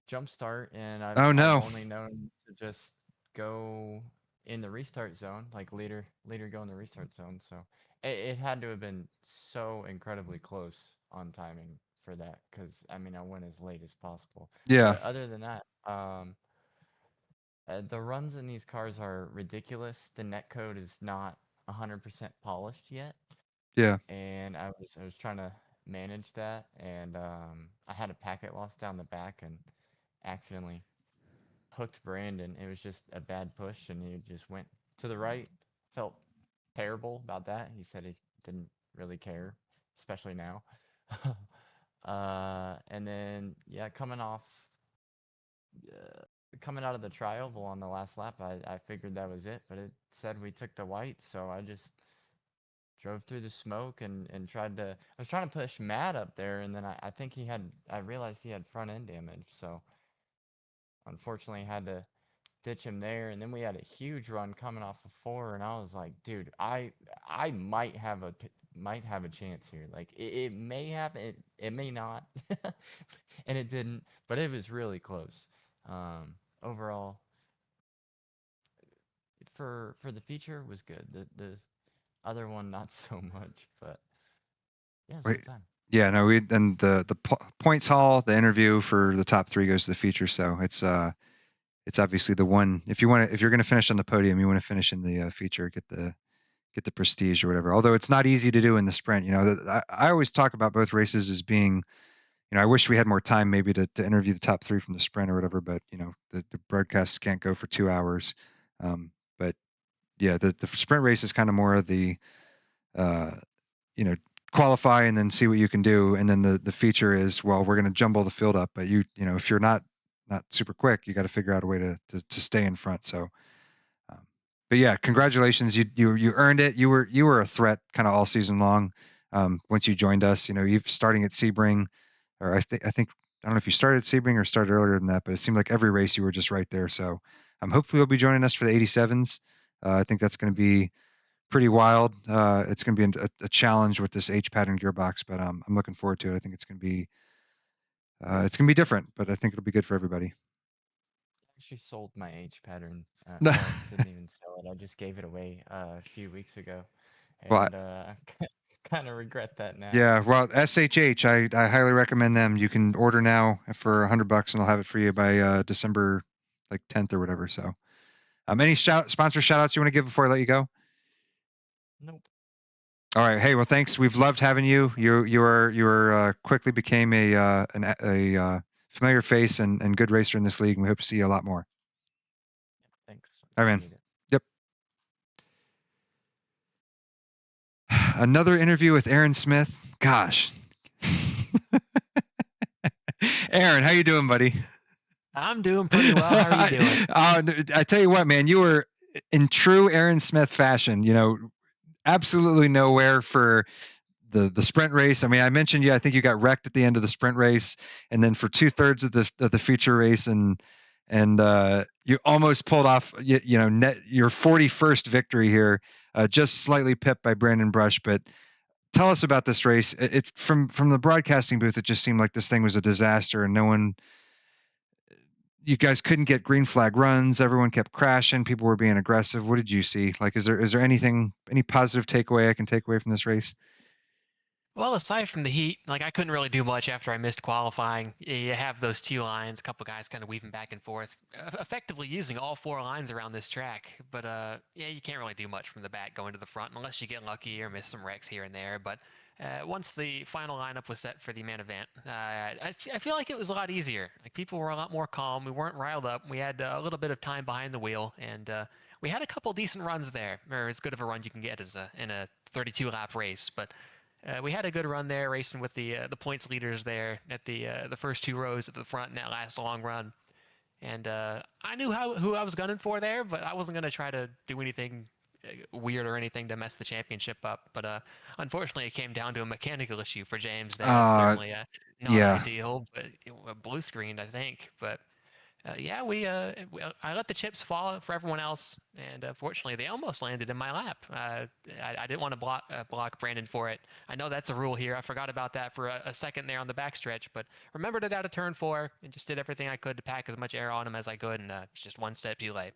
jump start, and I've only known to just go in the restart zone, like later go in the restart zone. So it had to have been so incredibly close on timing for that, because I mean I went as late as possible. Yeah. But other than that, the runs in these cars are ridiculous. The netcode is not 100% polished yet. Yeah. And I was trying to manage that, and I had a packet loss down the back and accidentally hooked Brandon. It was just a bad push, and he just went to the right. Felt terrible about that. He said he didn't really care, especially now. And then coming out of the trial on the last lap, I figured that was it, but it said we took the white, so I just drove through the smoke and I was trying to push Matt up there, and then I realized he had front end damage, so unfortunately I had to ditch him there. And then we had a huge run coming off of 4, and I was like, dude, I might have a chance here. Like it may happen, it may not. And it didn't, but it was really close. Overall, for the feature was good. The other one not so much, but yeah, it's a good time. Yeah, no, and the points haul, the interview for the top 3 goes to the feature, so it's obviously the one. If you're going to finish on the podium, you want to finish in the feature, get the prestige or whatever. Although it's not easy to do in the sprint. You know, I always talk about both races as being, I wish we had more time maybe to interview the top 3 from the sprint or whatever, but the broadcasts can't go for 2 hours. But yeah, the sprint race is kind of more of the, qualify and then see what you can do. And then the feature is, well, we're going to jumble the field up, but if you're not super quick, you got to figure out a way to stay in front. So, but yeah, congratulations. You earned it. You were a threat kind of all season long. Once you joined us, you starting at Sebring, or I think, I don't know if you started at Sebring or started earlier than that, but it seemed like every race you were just right there. So, hopefully you'll be joining us for the 87s. I think that's going to be pretty wild. It's going to be a challenge with this H pattern gearbox, but I'm looking forward to it. I think it's going to be different, but I think it'll be good for everybody. Actually sold my H pattern. No. Well, didn't even sell it. I just gave it away a few weeks ago, Well, and I kind of regret that now. Yeah, well, SHH, I highly recommend them. You can order now for $100, and I'll have it for you by December like 10th or whatever. So, any sponsor shout outs you want to give before I let you go? Nope. All right. Hey, well, thanks. We've loved having you. You quickly became a familiar face and good racer in this league, and we hope to see you a lot more. Thanks. All right, man. Appreciate it. Yep. Another interview with Aaron Smith. Gosh. Aaron, how you doing, buddy? I'm doing pretty well. How are you doing? I tell you what, man, you were in true Aaron Smith fashion, absolutely nowhere for the sprint race. I mean, I mentioned I think you got wrecked at the end of the sprint race, and then for 2/3 of the feature race, and you almost pulled off your 41st victory here, just slightly pipped by Brandon Brush. But tell us about this race. It from the broadcasting booth, it just seemed like this thing was a disaster, and you guys couldn't get green flag runs. Everyone kept crashing. People were being aggressive. What did you see? Like, is there any positive takeaway I can take away from this race? Well, aside from the heat, I couldn't really do much after I missed qualifying. You have those 2 lines, a couple guys kind of weaving back and forth, effectively using all 4 lines around this track. But yeah, you can't really do much from the back going to the front unless you get lucky or miss some wrecks here and there. But once the final lineup was set for the main event, I feel like it was a lot easier. Like, people were a lot more calm. We weren't riled up. We had a little bit of time behind the wheel, and we had a couple decent runs there, or as good of a run you can get in a 32-lap race. But we had a good run there, racing with the points leaders there at the first 2 rows at the front in that last long run. And I knew who I was gunning for there, but I wasn't going to try to do anything weird or anything to mess the championship up. But unfortunately, it came down to a mechanical issue for James there. Certainly not ideal, but blue screened, I think. But yeah, I let the chips fall for everyone else, and fortunately, they almost landed in my lap. I didn't want to block Brandon for it. I know that's a rule here. I forgot about that for a second there on the backstretch, but remembered it out of turn 4 and just did everything I could to pack as much air on him as I could, and it's just one step too late.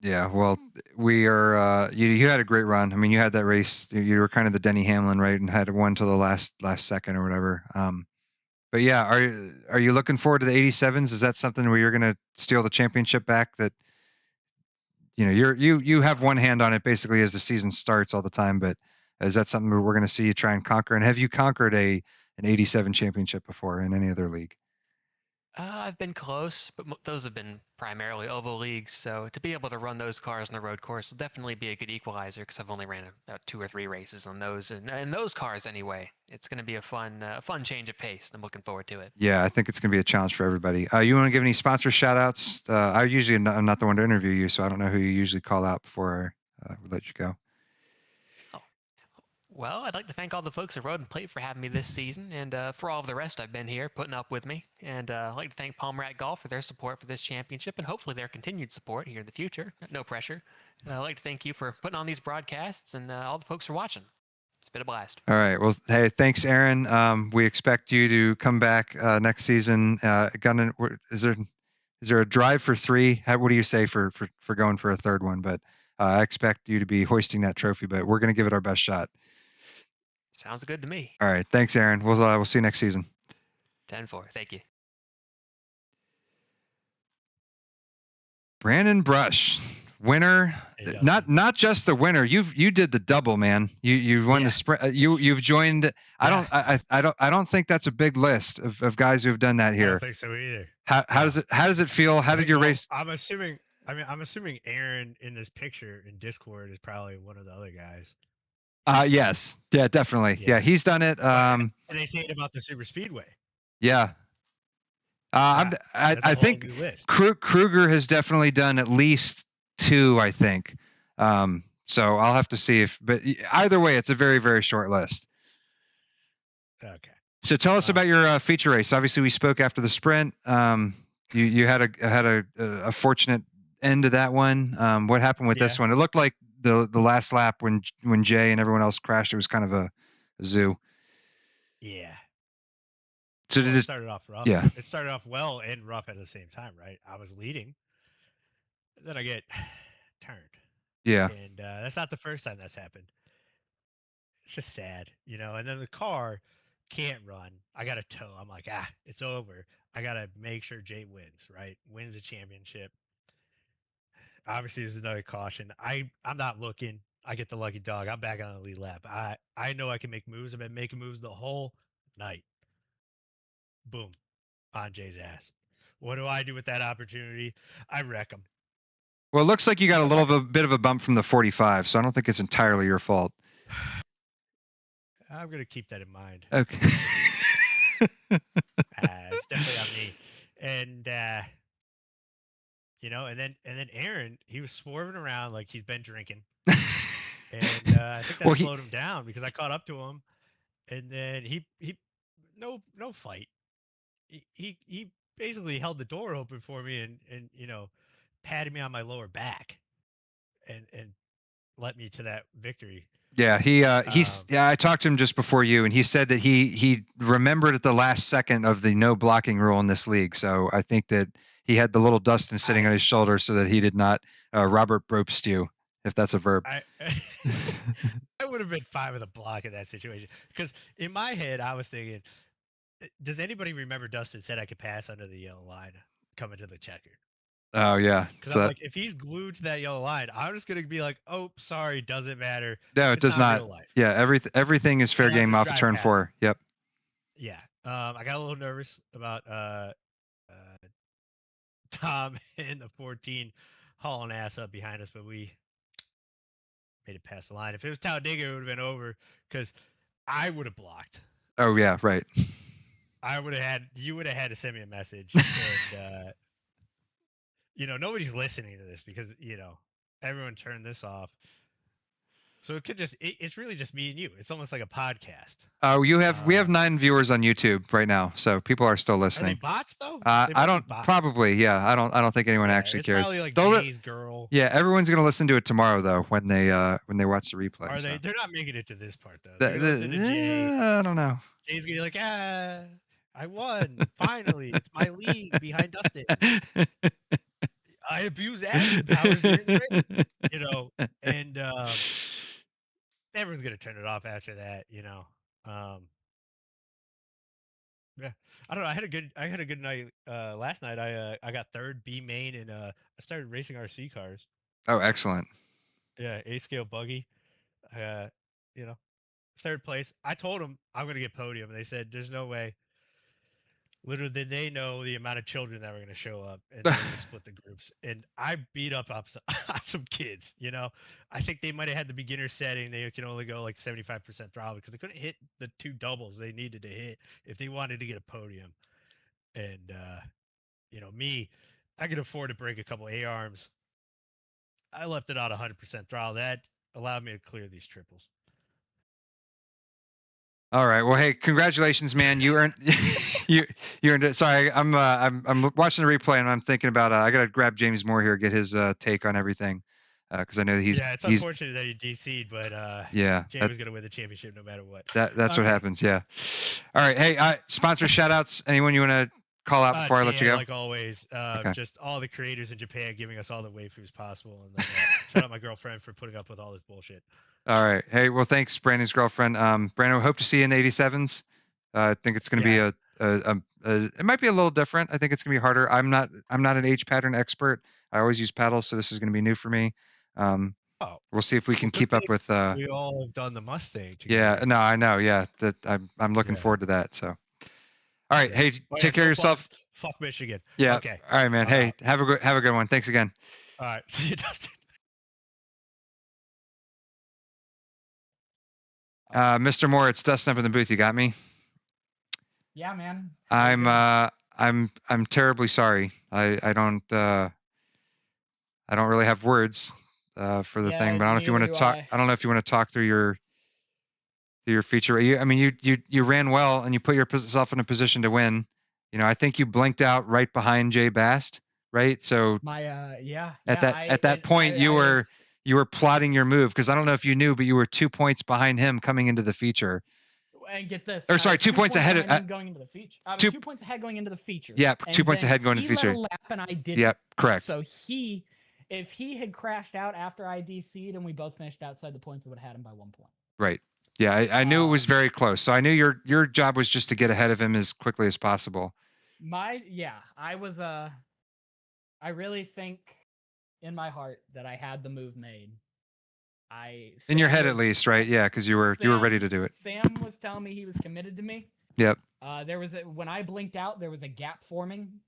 Yeah, well, we are. You had a great run. I mean, you had that race. You were kind of the Denny Hamlin, right, and had one to the last second or whatever. But yeah, are you looking forward to the 87s? Is that something where you're going to steal the championship back? That you have one hand on it basically as the season starts all the time. But is that something we're going to see you try and conquer? And have you conquered an 87 championship before in any other league? I've been close, but those have been primarily oval leagues, so to be able to run those cars on the road course will definitely be a good equalizer, because I've only ran about 2 or 3 races on those, and those cars anyway. It's going to be a fun change of pace, and I'm looking forward to it. Yeah, I think it's going to be a challenge for everybody. You want to give any sponsor shout-outs? I'm not the one to interview you, so I don't know who you usually call out before we let you go. Well, I'd like to thank all the folks at Road and Plate for having me this season, and for all of the rest I've been here putting up with me. And I'd like to thank Palm Rat Golf for their support for this championship, and hopefully their continued support here in the future. No pressure. I'd like to thank you for putting on these broadcasts, and all the folks for watching. It's been a blast. All right. Well, hey, thanks, Aaron. We expect you to come back next season. Is there a drive for 3? What do you say for going for a 3rd one? But I expect you to be hoisting that trophy, but we're going to give it our best shot. Sounds good to me. All right. Thanks, Aaron. We'll see you next season. 10-4. Thank you. Brandon Brush. winner. Hey, Dustin. Not just the winner. You did the double, man. You won Yeah. the sprint. You've joined. Yeah. I don't think that's a big list of guys who have done that I here. don't think so either. How does it feel? How did your Well, race? I'm assuming Aaron in this picture in Discord is probably one of the other guys. Yes. Yeah, definitely. Yeah, he's done it. And they say it about the super speedway. Yeah. That's I a whole think new list. Kruger has definitely done at least 2, I think. So I'll have to see but either way, it's a very, very short list. Okay. So tell us about your feature race. Obviously, we spoke after the sprint. You had a fortunate end to that one. What happened with this one? It looked like the last lap when Jay and everyone else crashed, it was kind of a zoo. Yeah. So Well, it started off rough. Yeah. It started off well and rough at the same time, right? I was leading. Then I get turned. Yeah. And that's not the first time that's happened. It's just sad, and then the car can't run. I got to tow. I'm like, it's over. I got to make sure Jay wins, right? Wins the championship. Obviously, there's another caution. I'm not looking. I get the lucky dog. I'm back on the lead lap. I know I can make moves. I've been making moves the whole night. Boom. On Jay's ass. What do I do with that opportunity? I wreck him. Well, it looks like you got a bit of a bump from the 45, so I don't think it's entirely your fault. I'm gonna keep that in mind. Okay. It's definitely on me. And and then Aaron, he was swerving around like he's been drinking. And I think that slowed him down because I caught up to him, and then he no fight. He basically held the door open for me and patted me on my lower back and led me to that victory. Yeah, I talked to him just before you, and he said that he remembered at the last second of the no blocking rule in this league. So I think that he had the little Dustin sitting on his shoulder so that he did not Robert ropes you, if that's a verb. I would have been fine with a block in that situation because in my head I was thinking, does anybody remember Dustin said I could pass under the yellow line coming to the checker? Oh yeah. Because I'm like, if he's glued to that yellow line, I'm just gonna be like, oh, sorry, doesn't matter. No, it does not. Yeah, everything is fair game off of turn 4. Yep. Yeah. I got a little nervous about Tom and the 14 hauling ass up behind us, but we made it past the line. If it was Talladega, it would have been over because I would have blocked. Oh yeah, right. You would have had to send me a message and nobody's listening to this because everyone turned this off, so it could it's really just me and you. It's almost like a podcast. Oh, we have 9 viewers on YouTube right now, so people are still listening. Are they bots though? I don't probably. Yeah, I don't think anyone actually it's cares. Probably like Jay's girl. Yeah, everyone's gonna listen to it tomorrow though when they watch the replay. Are so. they? They're not making it to this part though. I don't know. Jay's gonna be like, I won finally. It's my league behind Dustin. I abuse admin powers during the race, and everyone's gonna turn it off after that, Yeah, I don't know. I had a good night last night. I got third B main and I started racing RC cars. Oh, excellent. Yeah, A scale buggy. Third place. I told them I'm gonna get podium, and they said there's no way. Literally, they know the amount of children that were going to show up, and they're going to split the groups. And I beat up on some kids. I think they might have had the beginner setting. They can only go like 75% throttle because they couldn't hit the 2 doubles they needed to hit if they wanted to get a podium. And me, I could afford to break a couple A arms. I left it on 100% throttle. That allowed me to clear these triples. All right. Well, hey, congratulations, man. You earned you earned it. Sorry, I'm watching the replay and I'm thinking about I gotta grab James Moore here, get his take on everything, because I know that he's it's unfortunate that he DC'd, but James was gonna win the championship no matter what. That's what happens. Yeah. All right. Hey, sponsor shout outs. Anyone you want to call out before I let you go? Like always, just all the creators in Japan giving us all the waifus possible, and then, shout out my girlfriend for putting up with all this bullshit. All right. Hey, well, thanks, Brandon's girlfriend. Brandon, hope to see you in the 87s. I think it's going to be it might be a little different. I think it's going to be harder. I'm not an H pattern expert. I always use pedals, so this is going to be new for me. Oh, We'll see if we can good keep up thing with. we all have done the Mustang Yeah, together. no, I know. Yeah, that I'm looking Yeah. forward to that. So, all right, Yeah. hey, Oh, yeah, take care of go yourself. Bucks. Fuck Michigan. Yeah. Okay. All right, man. I'm Hey, out. have a good one. Thanks again. All right. See you, Dustin. Mr. Moore, it's Dustin up in the booth. You got me? Yeah, man. How you I'm doing? I'm terribly sorry. I don't really have words for the thing, Yeah, but I don't know if you want neither to do talk. I. I don't know if you want to talk through your feature. I mean, you ran well and you put yourself in a position to win. You know, I think you blinked out right behind Jay Bast, right? So My yeah, at yeah. that point you were plotting your move, because I don't know if you knew, but you were 2 points behind him coming into the feature. And get this. Or I sorry, was 2 points ahead behind of him going into the feature. I was two- 2 points ahead going into the feature. yeah, 2 And points then ahead going into the he led a feature. lap and I didn't. Yep, correct. So if he had crashed out after I DC'd and we both finished outside the points, it would have had him by 1 point. Right. Yeah, I knew it was very close. So I knew your job was just to get ahead of him as quickly as possible. I was I really think in my heart that I had the move made. In your head, at least, right? Yeah, because you were ready to do it. Sam was telling me he was committed to me. Yep. When I blinked out, there was a gap forming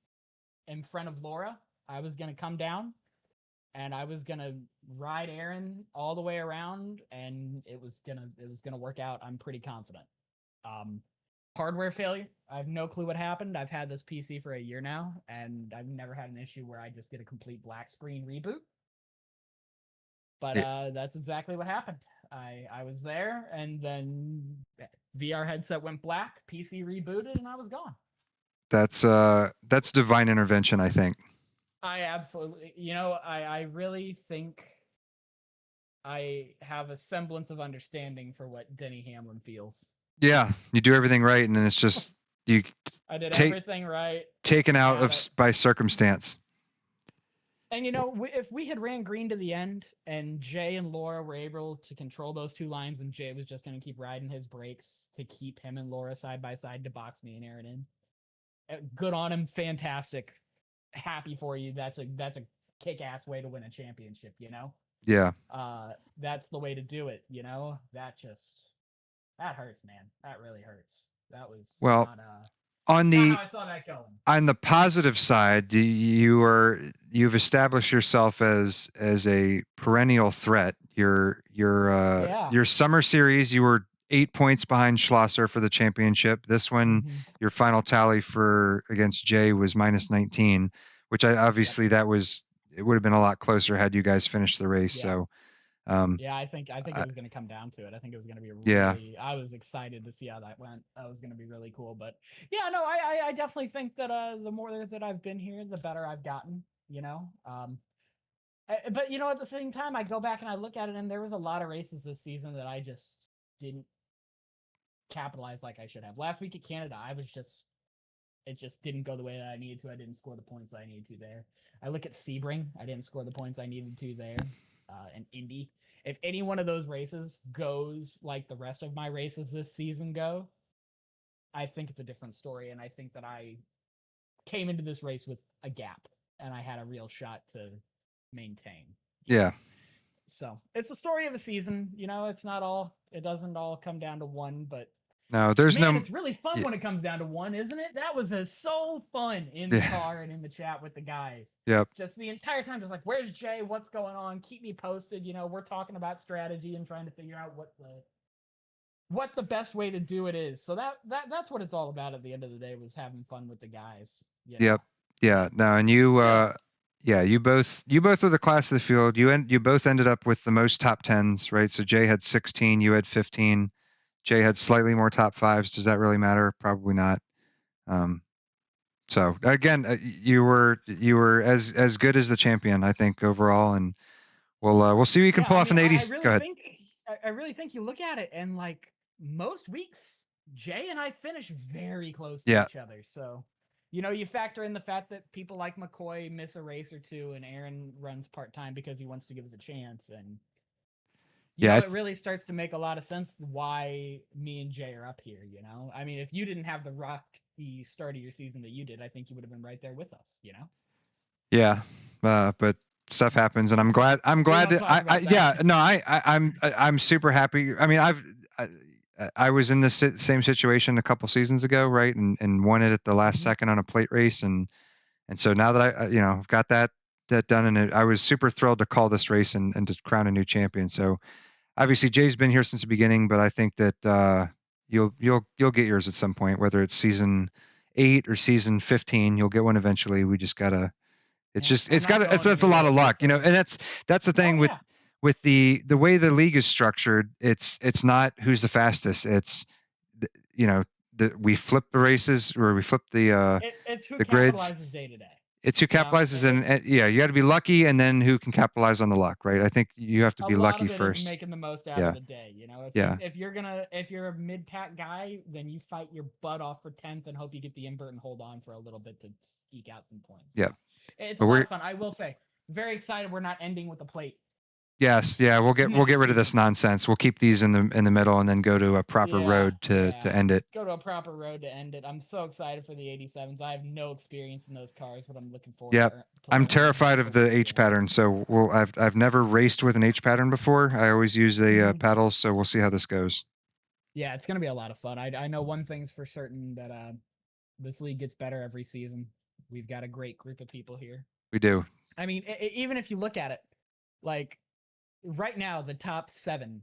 in front of Laura. I was gonna come down, and I was gonna ride Aaron all the way around, and it was gonna work out. I'm pretty confident. Hardware failure. I have no clue what happened. I've had this PC for a year now, and I've never had an issue where I just get a complete black screen reboot. But that's exactly what happened. I was there, and then VR headset went black, PC rebooted, and I was gone. That's divine intervention, I think. I absolutely, I really think I have a semblance of understanding for what Denny Hamlin feels. Yeah, you do everything right, and then it's just you. I did everything right. Taken out by circumstance. And if we had ran green to the end, and Jay and Laura were able to control those two lines, and Jay was just going to keep riding his brakes to keep him and Laura side by side to box me and Aaron in. Good on him, fantastic, happy for you. That's a kick-ass way to win a championship, Yeah. That's the way to do it, that hurts, man. That really hurts. That was not how I saw that going. On the positive side, you've established yourself as a perennial threat. Your summer series, you were 8 points behind Schlosser for the championship. This one, your final tally against Jay was -19, which obviously it would have been a lot closer had you guys finished the race. Yeah. So. I think it was going to come down to it. I think it was going to be really. I was excited to see how that went. That was going to be really cool. But yeah, no, I definitely think that the more that I've been here, the better I've gotten. But at the same time, I go back and I look at it, and there was a lot of races this season that I just didn't capitalize like I should have. Last week at Canada, it just didn't go the way that I needed to. I didn't score the points that I needed to there. I look at Sebring. I didn't score the points I needed to there. And Indy. If any one of those races goes like the rest of my races this season go, I think it's a different story. And I think that I came into this race with a gap, and I had a real shot to maintain. Yeah. So it's the story of a season. It doesn't all come down to one, but no, it's really fun when it comes down to one, isn't it? That was so fun in the car and in the chat with the guys. Yep. Just the entire time, just like, where's Jay? What's going on? Keep me posted. We're talking about strategy and trying to figure out what the best way to do it is. So that's what it's all about at the end of the day, was having fun with the guys. Yep. Yeah. No, and you you both were the class of the field. You both ended up with the most top 10s, right? So Jay had 16, you had 15. Jay had slightly more top 5s. Does that really matter? Probably not. So again, you were as good as the champion, I think, overall, and we'll see what you can pull off in the 80s. Go ahead. I really think you look at it, and like most weeks, Jay and I finish very close to each other. So, you factor in the fact that people like McCoy miss a race or two, and Aaron runs part-time because he wants to give us a chance, and it really starts to make a lot of sense why me and Jay are up here. I mean, if you didn't have the rocky start of your season that you did, I think you would have been right there with us. Yeah. but stuff happens, and I'm glad. don't that talk about that. yeah, no, I'm super happy. I mean, I was in this same situation a couple seasons ago, right, and won it at the last second on a plate race, and so now that I've got that done, and I was super thrilled to call this race and to crown a new champion. So obviously Jay's been here since the beginning, but I think that you'll get yours at some point, whether it's season 8 or season 15. You'll get one eventually. We just gotta. It's just it's a lot of luck, and that's the thing with the way the league is structured. It's not who's the fastest. It's we flip the races, or we flip it's who the grids. capitalizes day to day. It's who capitalizes, and you got to be lucky, and then who can capitalize on the luck, right? I think you have to be lucky first. Making the most out of the day, if you're a mid-pack guy, then you fight your butt off for 10th and hope you get the invert and hold on for a little bit to eke out some points. Yeah, it's a lot of fun. I will say, very excited. We're not ending with the plate. Yes, yeah, we'll get rid of this nonsense. We'll keep these in the middle, and then go to a proper road to end it. Go to a proper road to end it. I'm so excited for the 87s. I have no experience in those cars, but I'm looking forward. Yeah, I'm terrified of the H pattern. So I've never raced with an H pattern before. I always use the paddles. So we'll see how this goes. Yeah, it's gonna be a lot of fun. I know one thing's for certain, that this league gets better every season. We've got a great group of people here. We do. I mean, even if you look at it, like. Right now, the top 7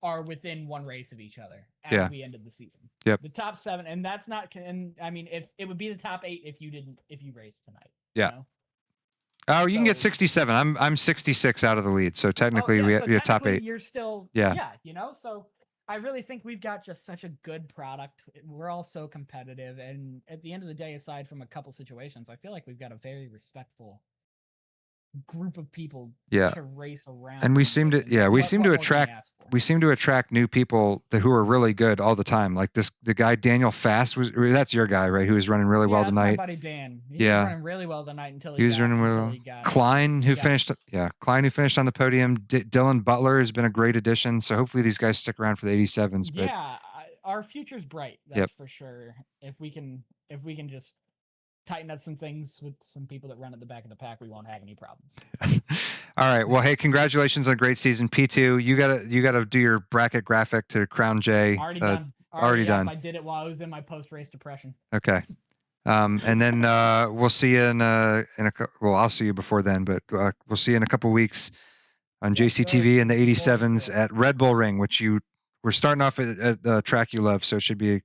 are within one race of each other as we ended the season. Yep. The top 7, and that's not. And I mean, if it would be the top 8 if you raced tonight. Yeah. Oh, you can get 67. I'm 66 out of the lead, so technically we have top 8. You're still. Yeah. So I really think we've got just such a good product. We're all so competitive, and at the end of the day, aside from a couple situations, I feel like we've got a very respectful group of people to race around, and we seem to attract new people who are really good all the time. Like the guy Daniel Fast that's your guy, right? Who was running really well tonight. My buddy Dan. He was running really well tonight until he was running well. Klein, who finished on the podium. Dylan Butler has been a great addition. So hopefully these guys stick around for the 87s. But our future's bright. That's for sure. If we can just tighten up some things with some people that run at the back of the pack, we won't have any problems. All right. Well, hey, congratulations on a great season. P2, you gotta do your bracket graphic to crown Jay. Already done. Already done. I did it while I was in my post-race depression. Okay. And then we'll see you I'll see you before then, but we'll see you in a couple weeks on JCTV and the 87s at Red Bull Ring, which we're starting off at a track you love, so it should be a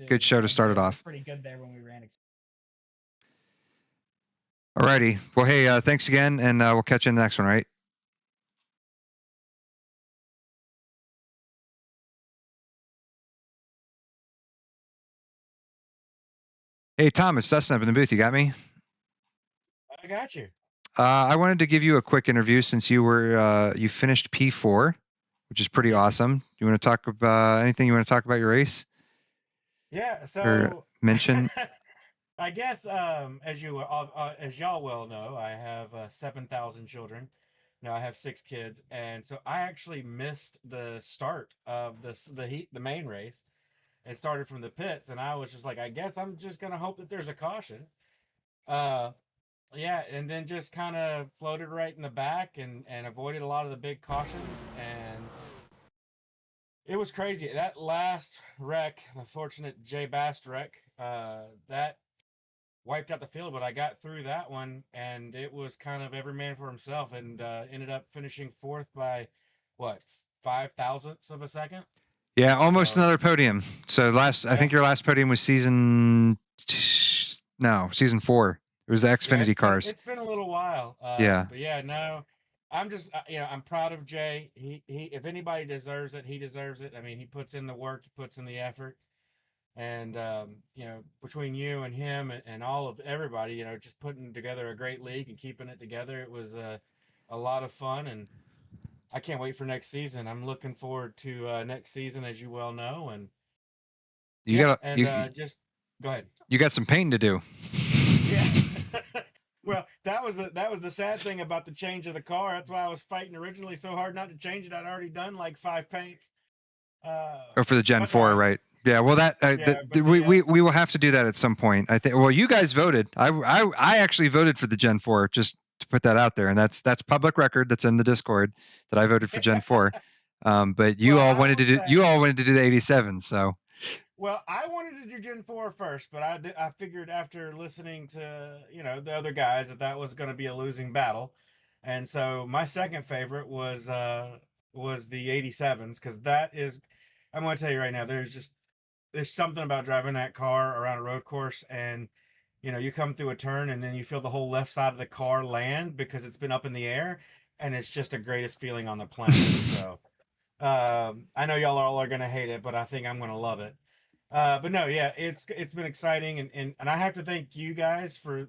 good show to start it off. Pretty good there when we ran. Alrighty. Well, hey, thanks again, and we'll catch you in the next one, right? Hey, Tom, it's Dustin up in the booth. You got me? I got you. I wanted to give you a quick interview since you finished P4, which is pretty awesome. You want to talk about anything you want to talk about your race? Yeah. So or mention. I guess as y'all well know, I have 7,000 children. Now I have 6 kids, and so I actually missed the start of the main race, and started from the pits. And I was just like, I guess I'm just gonna hope that there's a caution. And then just kind of floated right in the back and avoided a lot of the big cautions, and it was crazy. That last wreck, the fortunate J Bast wreck, that wiped out the field, but I got through that one, and it was kind of every man for himself, and ended up finishing 4th by 5 thousandths of a second. Yeah, almost another podium. So I think your last podium was season 4. It was the Xfinity cars. It's been a little while. But no, I'm just I'm proud of Jay. He if anybody deserves it, he deserves it. I mean, he puts in the work, he puts in the effort. And between you and him and all of everybody, just putting together a great league and keeping it together, it was a lot of fun, and I can't wait for next season. I'm looking forward to next season, as you well know. And just go ahead. You got some painting to do. Yeah. Well, that was the sad thing about the change of the car. That's why I was fighting originally so hard not to change it. I'd already done like 5 paints. For the Gen 4, right? Yeah, well, we will have to do that at some point. I think. Well, you guys voted. I actually voted for the Gen 4. Just to put that out there, and that's public record. That's in the Discord that I voted for Gen 4. But you Well, all I wanted to will do you say- all wanted to do the 87. So Well, I wanted to do Gen 4 first, but I figured after listening to, the other guys that was going to be a losing battle. And so my second favorite was the 87s, because that is, I'm going to tell you right now, there's something about driving that car around a road course, and you come through a turn and then you feel the whole left side of the car land because it's been up in the air, and it's just the greatest feeling on the planet. So I know y'all all are going to hate it, but I think I'm going to love it. But no, yeah, it's been exciting, and I have to thank you guys for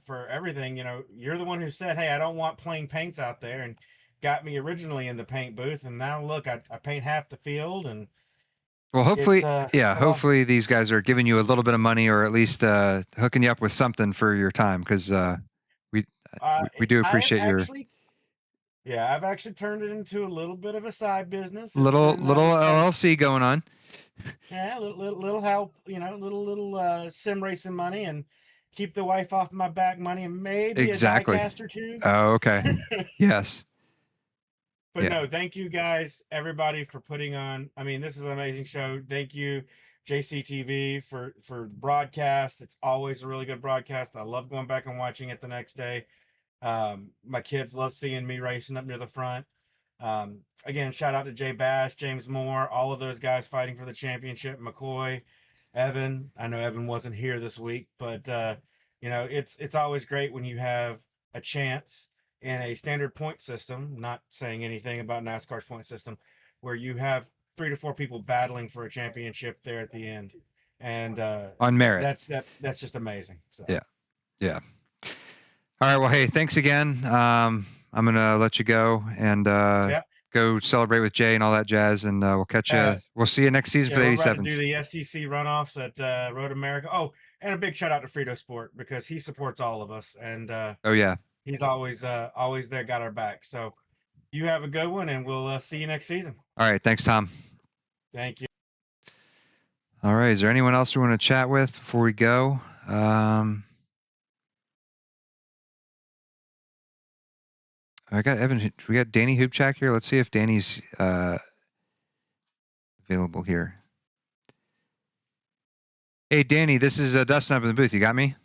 for everything. You're the one who said, "Hey, I don't want plain paints out there," and got me originally in the paint booth, and now look, I paint half the field, and well, hopefully, it's a lot. hopefully these guys are giving you a little bit of money, or at least hooking you up with something for your time, because we do appreciate your I've actually turned it into a little bit of a side business. It's little been, LLC going on. Yeah, little help, little sim racing money, and keep the wife off my back money, and maybe Exactly. a diecast or two. Oh, okay. Yes. But Yeah. no, thank you guys, everybody, for putting on. I mean, this is an amazing show. Thank you, JCTV, for broadcast. It's always a really good broadcast. I love going back and watching it the next day. My kids love seeing me racing up near the front. Again, shout out to Jay Bass, James Moore, all of those guys fighting for the championship. McCoy, Evan. I know Evan wasn't here this week, but it's always great when you have a chance in a standard point system. Not saying anything about NASCAR's point system, where you have 3 to 4 people battling for a championship there at the end, and On merit. That's just amazing. So. Yeah. All right. Well, hey, thanks again. I'm gonna let you go and go celebrate with Jay and all that jazz, and we'll catch you. We'll see you next season for the 87s. We're about to do the SEC runoffs at Road America. Oh, and a big shout out to Frito Sport, because he supports all of us, and oh yeah, he's always there, got our back. So you have a good one, and we'll see you next season. All right. Thanks, Tom. Thank you. All right. Is there anyone else we want to chat with before we go? I got Evan. We got Danny Hoopchak here. Let's see if Danny's available here. Hey, Danny, this is Dustin up in the booth. You got me?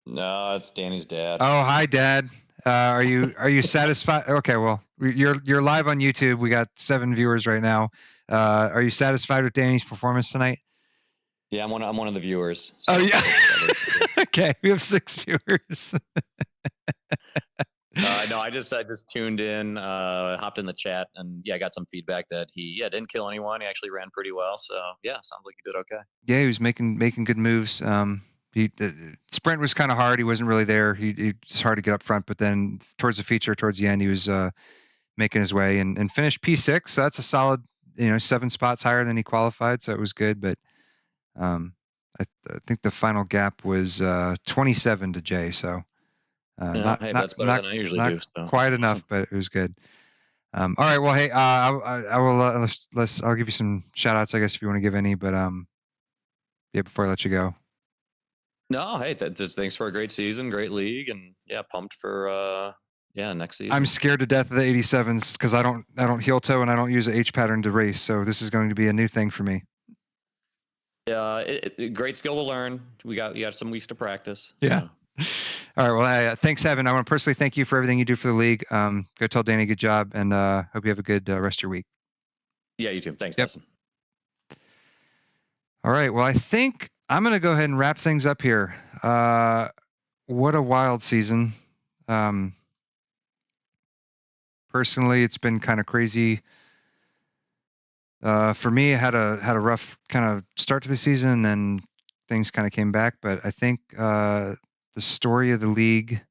No, it's Danny's dad. Oh, hi, Dad. Are you satisfied? Okay, well, you're live on YouTube. We got 7 viewers right now. Are you satisfied with Danny's performance tonight? Yeah, I'm one of the viewers. So oh yeah. Okay, we have 6 viewers. No, I just tuned in, hopped in the chat, and yeah, I got some feedback that he didn't kill anyone. He actually ran pretty well. So yeah, sounds like he did okay. Yeah, he was making good moves. Sprint was kind of hard. He wasn't really there. It's hard to get up front, but then towards the end, he was making his way and finished P6. So that's a solid, 7 spots higher than he qualified. So it was good. But I think the final gap was 27 to Jay. So. That's better than I usually do. So. Quite enough, but it was good. All right. Well, hey, I will. I'll give you some shout outs, I guess, if you want to give any. But yeah, before I let you go. No, hey, just thanks for a great season, great league, and yeah, pumped for next season. I'm scared to death of the 87s because I don't heel toe and I don't use an H pattern to race, so this is going to be a new thing for me. Great skill to learn. You got some weeks to practice. Yeah. So. All right. Well, thanks, Evan. I want to personally thank you for everything you do for the league. Go tell Danny good job, and hope you have a good rest of your week. Yeah, you too. Thanks, Dustin. All right. Well, I think I'm going to go ahead and wrap things up here. What a wild season. Personally, it's been kind of crazy. For me, I had a rough kind of start to the season, and then things kind of came back. But I think the story of the league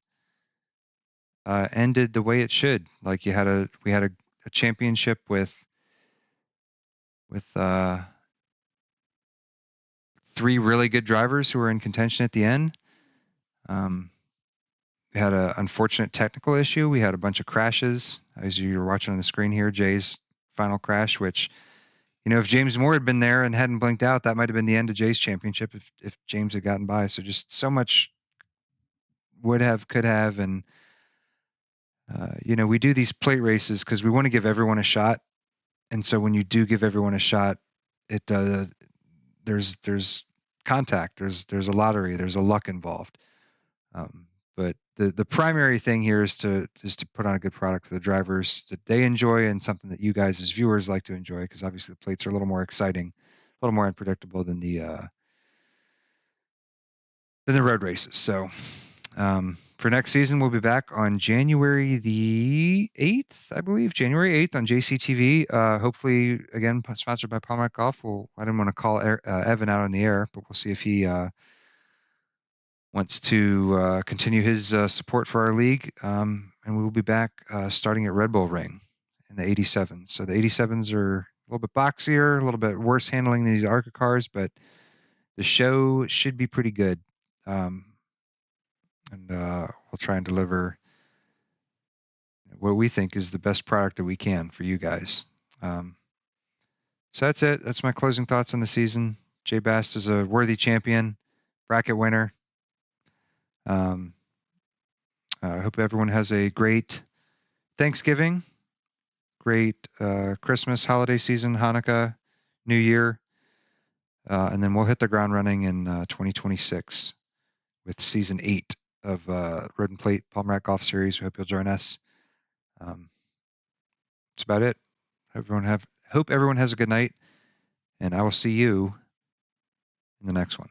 ended the way it should. Like we had a championship with 3 really good drivers who were in contention at the end. We had an unfortunate technical issue. We had a bunch of crashes, as you're watching on the screen here. Jay's final crash, which, if James Moore had been there and hadn't blinked out, that might have been the end of Jay's championship if James had gotten by. So just so much would have, could have, and we do these plate races because we want to give everyone a shot. And so when you do give everyone a shot, there's contact, there's a lottery, there's a luck involved. But the primary thing here is to put on a good product for the drivers that they enjoy and something that you guys as viewers like to enjoy, because obviously the plates are a little more exciting, a little more unpredictable than the road races. So for next season, we'll be back on January the 8th, I believe, January 8th on JCTV. Hopefully, again, sponsored by Palmer Golf. I didn't want to call Evan out on the air, but we'll see if he wants to continue his support for our league. And we will be back starting at Red Bull Ring in the 87s. So the 87s are a little bit boxier, a little bit worse handling than these ARCA cars, but the show should be pretty good. And we'll try and deliver what we think is the best product that we can for you guys. So that's it. That's my closing thoughts on the season. Jay Bast is a worthy champion, bracket winner. I hope everyone has a great Thanksgiving, great Christmas, holiday season, Hanukkah, New Year, and then we'll hit the ground running in 2026 with season 8 of Road and Plate Palmer Golf Series. We hope you'll join us. That's about it. Hope everyone has a good night, and I will see you in the next one.